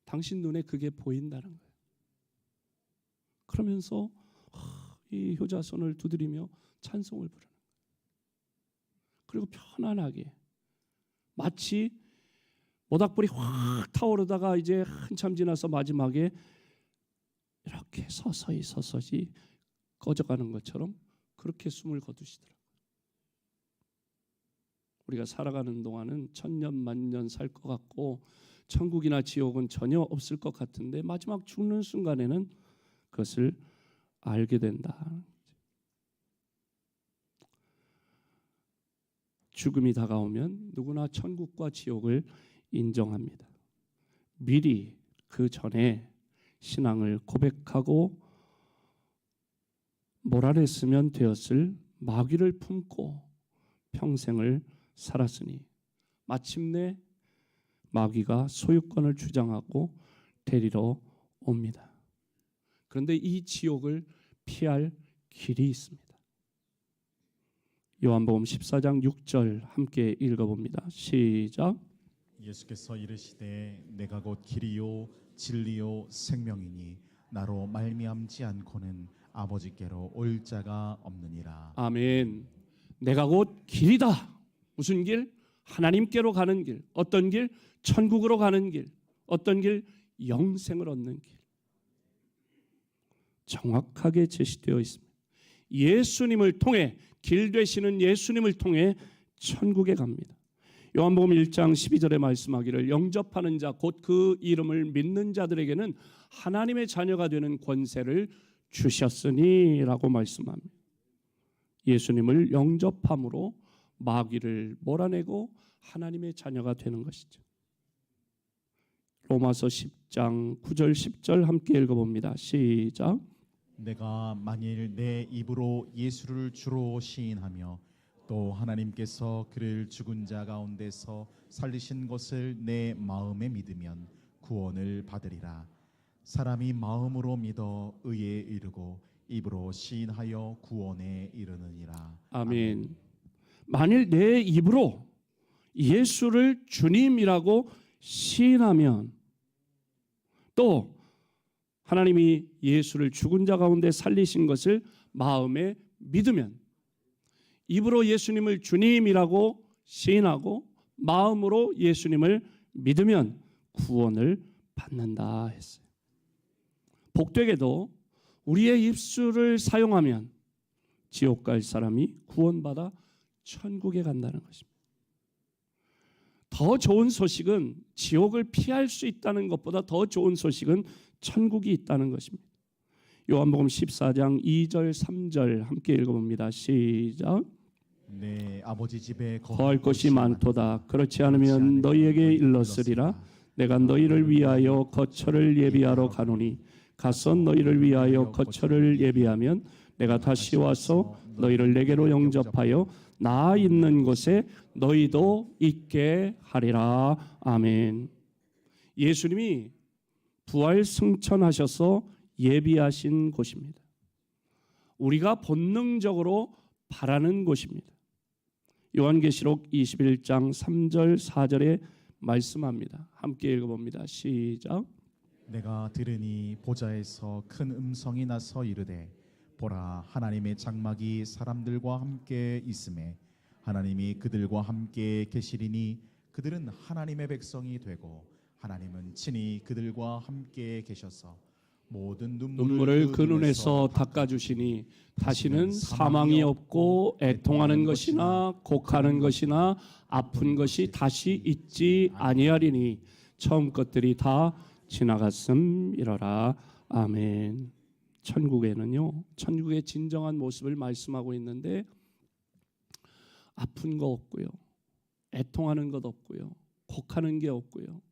당신 눈에 그게 보인다는 거예요. 그러면서 이 효자손을 두드리며 찬송을 부르는 거예요. 그리고 편안하게 마치 모닥불이 확 타오르다가 이제 한참 지나서 마지막에 이렇게 서서히 꺼져가는 것처럼 그렇게 숨을 거두시더라고요. 우리가 살아가는 동안은 천년 만년 살 것 같고 천국이나 지옥은 전혀 없을 것 같은데 마지막 죽는 순간에는 그것을 알게 된다. 죽음이 다가오면 누구나 천국과 지옥을 인정합니다. 미리 그 전에 신앙을 고백하고 몰아냈으면 되었을 마귀를 품고 평생을 살았으니 마침내 마귀가 소유권을 주장하고 데리러 옵니다. 그런데 이 지옥을 피할 길이 있습니다. 요한복음 14장 6절 함께 읽어봅니다. 시작. 예수께서 이르시되 내가 곧 길이요 진리요 생명이니 나로 말미암지 않고는 아버지께로 올 자가 없느니라. 아멘. 내가 곧 길이다. 무슨 길? 하나님께로 가는 길. 어떤 길? 천국으로 가는 길. 어떤 길? 영생을 얻는 길. 정확하게 제시되어 있습니다. 예수님을 통해, 길 되시는 예수님을 통해 천국에 갑니다. 요한복음 1장 12절에 말씀하기를 영접하는 자 곧 그 이름을 믿는 자들에게는 하나님의 자녀가 되는 권세를 주셨으니 라고 말씀합니다. 예수님을 영접함으로 마귀를 몰아내고 하나님의 자녀가 되는 것이죠. 로마서 10장 9절 10절 함께 읽어봅니다. 시작. 내가 만일 내 입으로 예수를 주로 시인하며 또 하나님께서 그를 죽은 자 가운데서 살리신 것을 내 마음에 믿으면 구원을 받으리라. 사람이 마음으로 믿어 의에 이르고 입으로 시인하여 구원에 이르느니라. 아멘. 만일 내 입으로 예수를 주님이라고 시인하면, 또 하나님이 예수를 죽은 자 가운데 살리신 것을 마음에 믿으면, 입으로 예수님을 주님이라고 시인하고 마음으로 예수님을 믿으면 구원을 받는다 했어요. 복되게도 우리의 입술을 사용하면 지옥 갈 사람이 구원받아 천국에 간다는 것입니다. 더 좋은 소식은, 지옥을 피할 수 있다는 것보다 더 좋은 소식은 천국이 있다는 것입니다. 요한복음 14장 2절 3절 함께 읽어봅니다. 시작. 내 아버지 집에 거할 것이 많도다. 그렇지 않으면 너희에게 일렀으리라. 내가 너희를 위하여 거처를 예비하러 가노니 가서 너희를 위하여 거처를 예비하면 내가 다시 와서 너희를 내게로 영접하여 나 있는 곳에 너희도 있게 하리라. 아멘. 예수님이 부활 승천하셔서 예비하신 곳입니다. 우리가 본능적으로 바라는 곳입니다. 요한계시록 21장 3절 4절에 말씀합니다. 함께 읽어봅니다. 시작. 내가 들으니 보좌에서 큰 음성이 나서 이르되 보라 하나님의 장막이 사람들과 함께 있음에 하나님이 그들과 함께 계시리니 그들은 하나님의 백성이 되고 하나님은 친히 그들과 함께 계셔서 모든 눈물을 그 눈에서 닦아주시니 다시는 사망이 없고 애통하는 것이나 곡하는 것이나 아픈 것이 다시 있지 아니하리니 처음 것들이 다 지나갔음이러라. 아멘. 천국에는요, 천국의 진정한 모습을 말씀하고 있는데 아픈 거 없고요, 애통하는 것 없고요, 곡하는 게 없고요,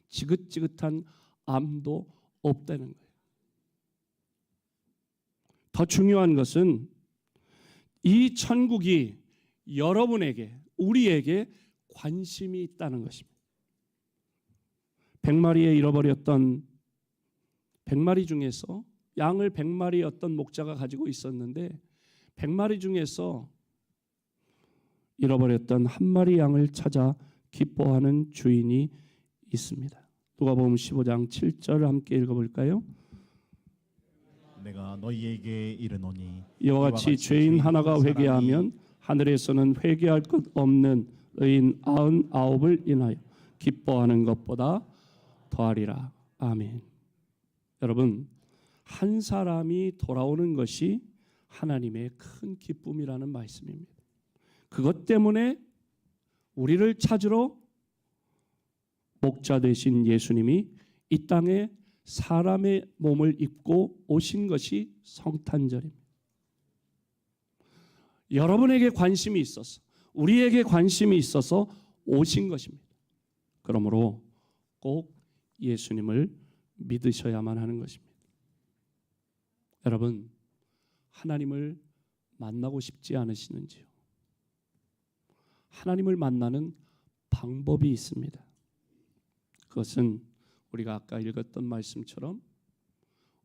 지긋지긋한 암도 없다는 거예요. 더 중요한 것은 이 천국이 여러분에게, 우리에게 관심이 있다는 것입니다. 100마리에 잃어버렸던 100마리 중에서 양을 100마리 어떤 목자가 가지고 있었는데 100마리 중에서 잃어버렸던 한 마리 양을 찾아 기뻐하는 주인이 있습니다. 누가복음 15장 7절 함께 읽어볼까요? 내가 너희에게 이르노니 이와 같이 죄인 하나가 회개하면 하늘에서는 회개할 것 없는 의인 99을 인하여 기뻐하는 것보다 더하리라. 아멘. 여러분, 한 사람이 돌아오는 것이 하나님의 큰 기쁨이라는 말씀입니다. 그것 때문에 우리를 찾으러 목자 되신 예수님이 이 땅에 사람의 몸을 입고 오신 것이 성탄절입니다. 여러분에게 관심이 있어서, 우리에게 관심이 있어서 오신 것입니다. 그러므로 꼭 예수님을 믿으셔야만 하는 것입니다. 여러분, 하나님을 만나고 싶지 않으시는지요? 하나님을 만나는 방법이 있습니다. 그것은 우리가 아까 읽었던 말씀처럼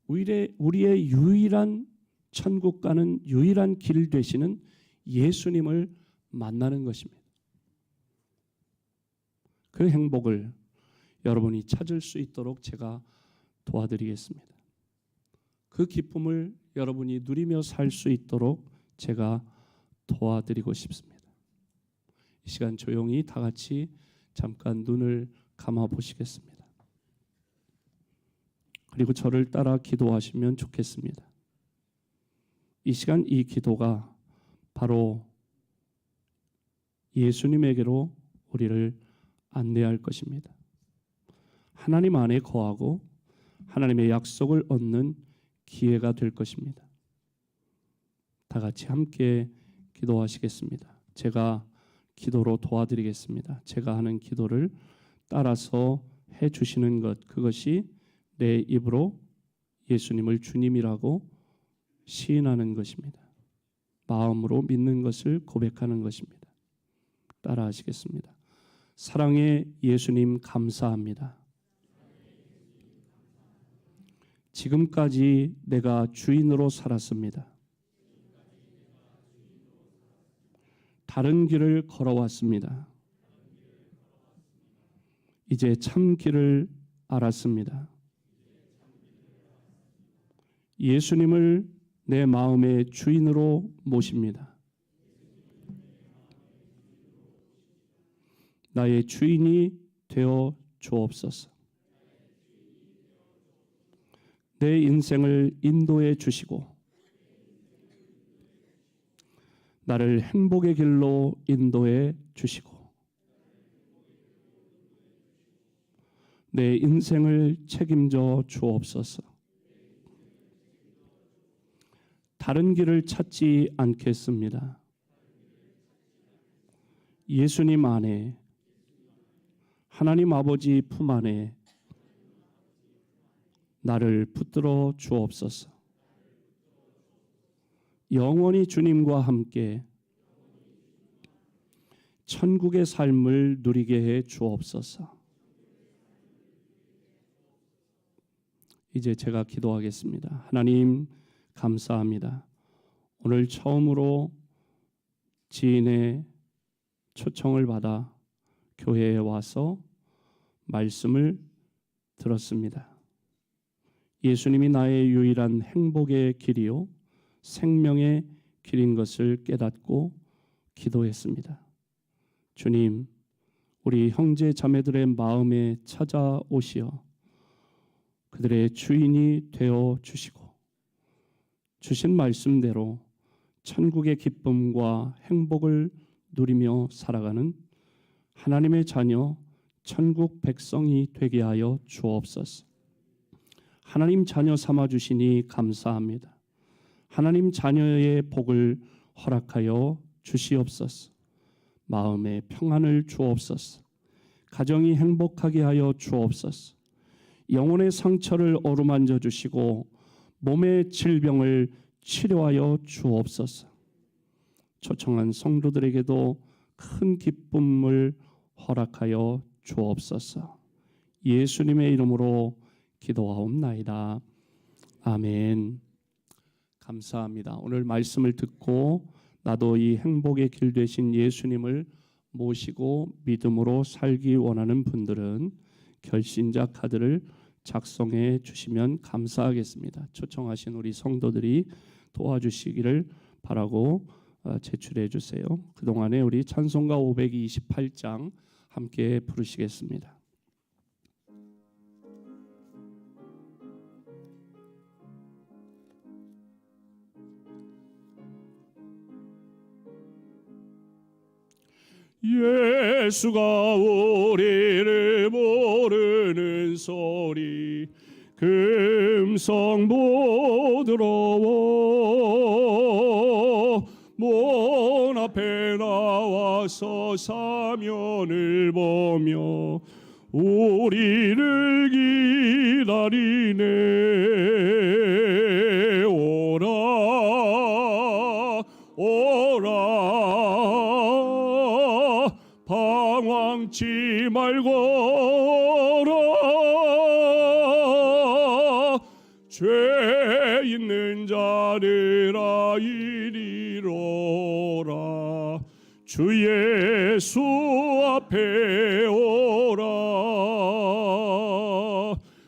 우리의 유일한 천국 가는 유일한 길 되시는 예수님을 만나는 것입니다. 그 행복을 여러분이 찾을 수 있도록 제가 도와드리겠습니다. 그 기쁨을 여러분이 누리며 살 수 있도록 제가 도와드리고 싶습니다. 이 시간 조용히 다 같이 잠깐 눈을 감아 보시겠습니다. 그리고 저를 따라 기도하시면 좋겠습니다. 이 시간 이 기도가 바로 예수님에게로 우리를 안내할 것입니다. 하나님 안에 거하고 하나님의 약속을 얻는 기회가 될 것입니다. 다 같이 함께 기도하시겠습니다. 제가 기도로 도와드리겠습니다. 제가 하는 기도를 따라서 해주시는 것, 그것이 내 입으로 예수님을 주님이라고 시인하는 것입니다. 마음으로 믿는 것을 고백하는 것입니다. 따라하시겠습니다. 사랑의 예수님 감사합니다. 지금까지 내가 주인으로 살았습니다. 다른 길을 걸어왔습니다. 이제 참 길을 알았습니다. 예수님을 내 마음의 주인으로 모십니다. 나의 주인이 되어 주옵소서. 내 인생을 인도해 주시고 나를 행복의 길로 인도해 주시고 내 인생을 책임져 주옵소서. 다른 길을 찾지 않겠습니다. 예수님 안에, 하나님 아버지 품 안에 나를 붙들어 주옵소서. 영원히 주님과 함께 천국의 삶을 누리게 해 주옵소서. 이제 제가 기도하겠습니다. 하나님 감사합니다. 오늘 처음으로 지인의 초청을 받아 교회에 와서 말씀을 들었습니다. 예수님이 나의 유일한 행복의 길이요 생명의 길인 것을 깨닫고 기도했습니다. 주님, 우리 형제 자매들의 마음에 찾아오시어 그들의 주인이 되어 주시고 주신 말씀대로 천국의 기쁨과 행복을 누리며 살아가는 하나님의 자녀 천국 백성이 되게 하여 주옵소서. 하나님 자녀 삼아 주시니 감사합니다. 하나님 자녀의 복을 허락하여 주시옵소서. 마음에 평안을 주옵소서. 가정이 행복하게 하여 주옵소서. 영혼의 상처를 어루만져 주시고 몸의 질병을 치료하여 주옵소서. 초청한 성도들에게도 큰 기쁨을 허락하여 주옵소서. 예수님의 이름으로 기도하옵나이다. 아멘. 감사합니다. 오늘 말씀을 듣고 나도 이 행복의 길 되신 예수님을 모시고 믿음으로 살기 원하는 분들은 결신자 카드를 작성해 주시면 감사하겠습니다. 초청하신 우리 성도들이 도와주시기를 바라고 제출해 주세요. 그동안에 우리 찬송가 528장 함께 부르시겠습니다. 예수가 우리를 모르는 소리 금성 부드러워 문 앞에 나와서 사면을 보며 우리를 기다리네. 오라 오라 방황치 말고 오라 자들아 이리로라. 주 예수 앞에 오라.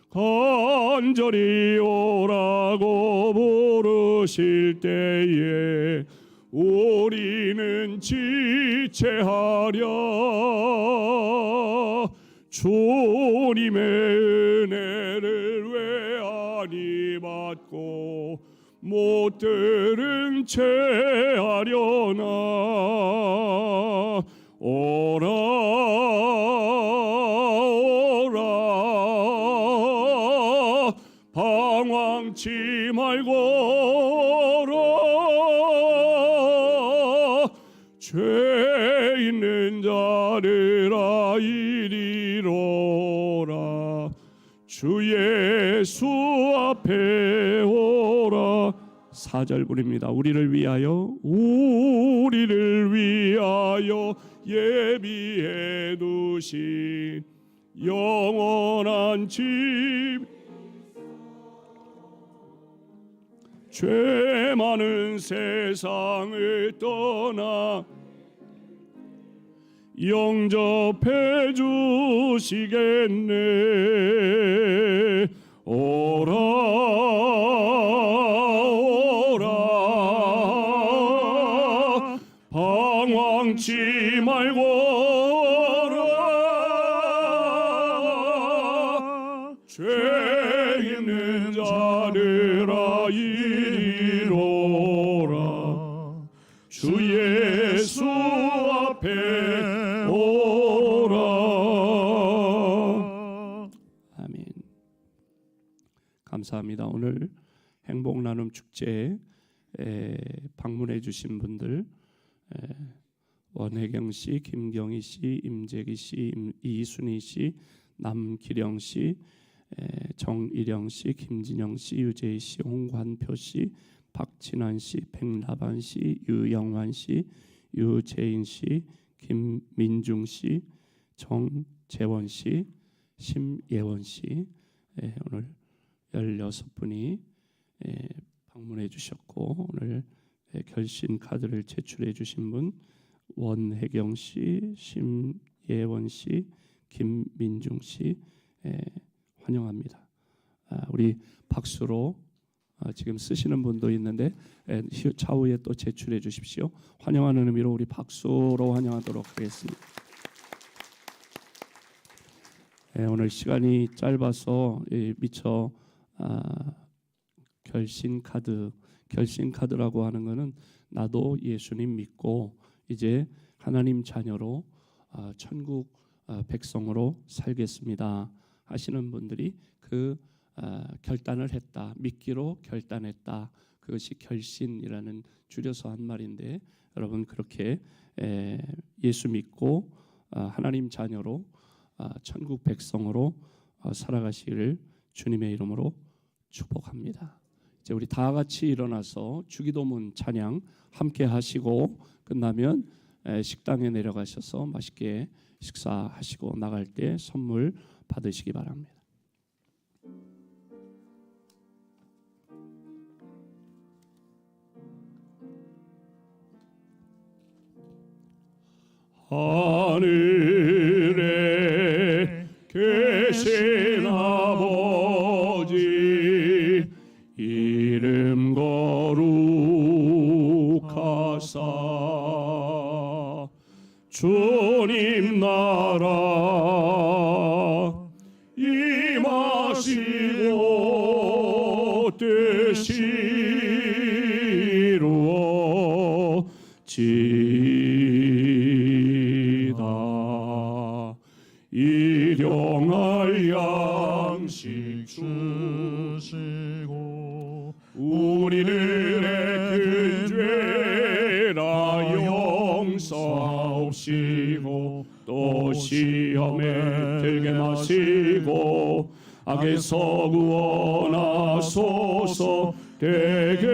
간절히 오라고 부르실 때에 우리는 지체하랴. 주님의 은혜를 왜 아니 받고 못 들은 채 하려나. 오라 오라 방황치 말고 오라. 죄 있는 자들아 이리로라. 주 예수 앞에 오라. 4절 부릅니다. 우리를 위하여 예비해 두신 영원한 집, 죄 많은 세상을 떠나 영접해 주시겠네. 오라 오라 방황치 말고 오라. 죄 있는 자들아 이리로라. 주 예수 앞에 오라. 아멘. 감사합니다. 오늘 행복 나눔 축제에 방문해 주신 분들, 원혜경 씨, 김경희 씨, 임재기 씨, 이순희 씨, 남기령 씨, 정일영 씨, 김진영 씨, 유재희 씨, 홍관표 씨, 박진환 씨, 백라반 씨, 유영환 씨, 유재인 씨, 김민중 씨, 정재원 씨, 심예원 씨, 오늘 16분이 방문해 주셨고, 오늘 결신 카드를 제출해 주신 분 원혜경 씨, 심예원 씨, 김민중 씨 환영합니다. 우리 박수로 지금 쓰시는 분도 있는데 차후에 또 제출해 주십시오. 환영하는 의미로 우리 박수로 환영하도록 하겠습니다. 오늘 시간이 짧아서 미처 결신카드라고 하는 것은 나도 예수님 믿고 이제 하나님 자녀로 천국 백성으로 살겠습니다 하시는 분들이 그 결단을 했다, 믿기로 결단했다, 그것이 결신이라는 줄여서 한 말인데, 여러분 그렇게 예수 믿고 하나님 자녀로 천국 백성으로 살아가시기를 주님의 이름으로 축복합니다. 이제 우리 다 같이 일어나서 주기도문 찬양 함께 하시고 끝나면 식당에 내려가셔서 맛있게 식사하시고 나갈 때 선물 받으시기 바랍니다. 하늘에 계신 아버지 이름 거룩하사 주님 나라 임하시고 뜻이 이루어지다. 일용할 양식 주시고 우리들의 근죄라 용서하옵시고 또 시험에 들게 마시고 악에서 구원하소서. 대개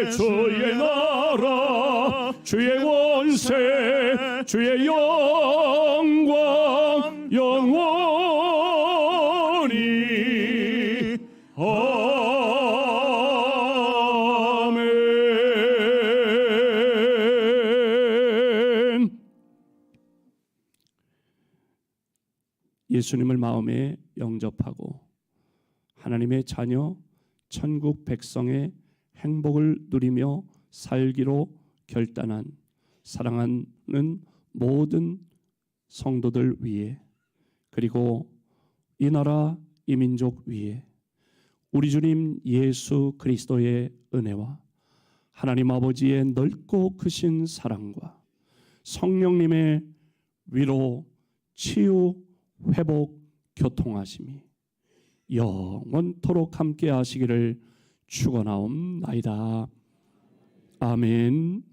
주의 나라 주의 권세 주의 영광 영원히 아멘. 예수님을 마음에 영접하고 하나님의 자녀, 천국 백성의 행복을 누리며 살기로 결단한 사랑하는 모든 성도들 위해, 그리고 이 나라 이 민족 위에 우리 주님 예수 그리스도의 은혜와 하나님 아버지의 넓고 크신 사랑과 성령님의 위로, 치유, 회복, 교통하심이 영원토록 함께 하시기를 축원하옵나이다. 아멘.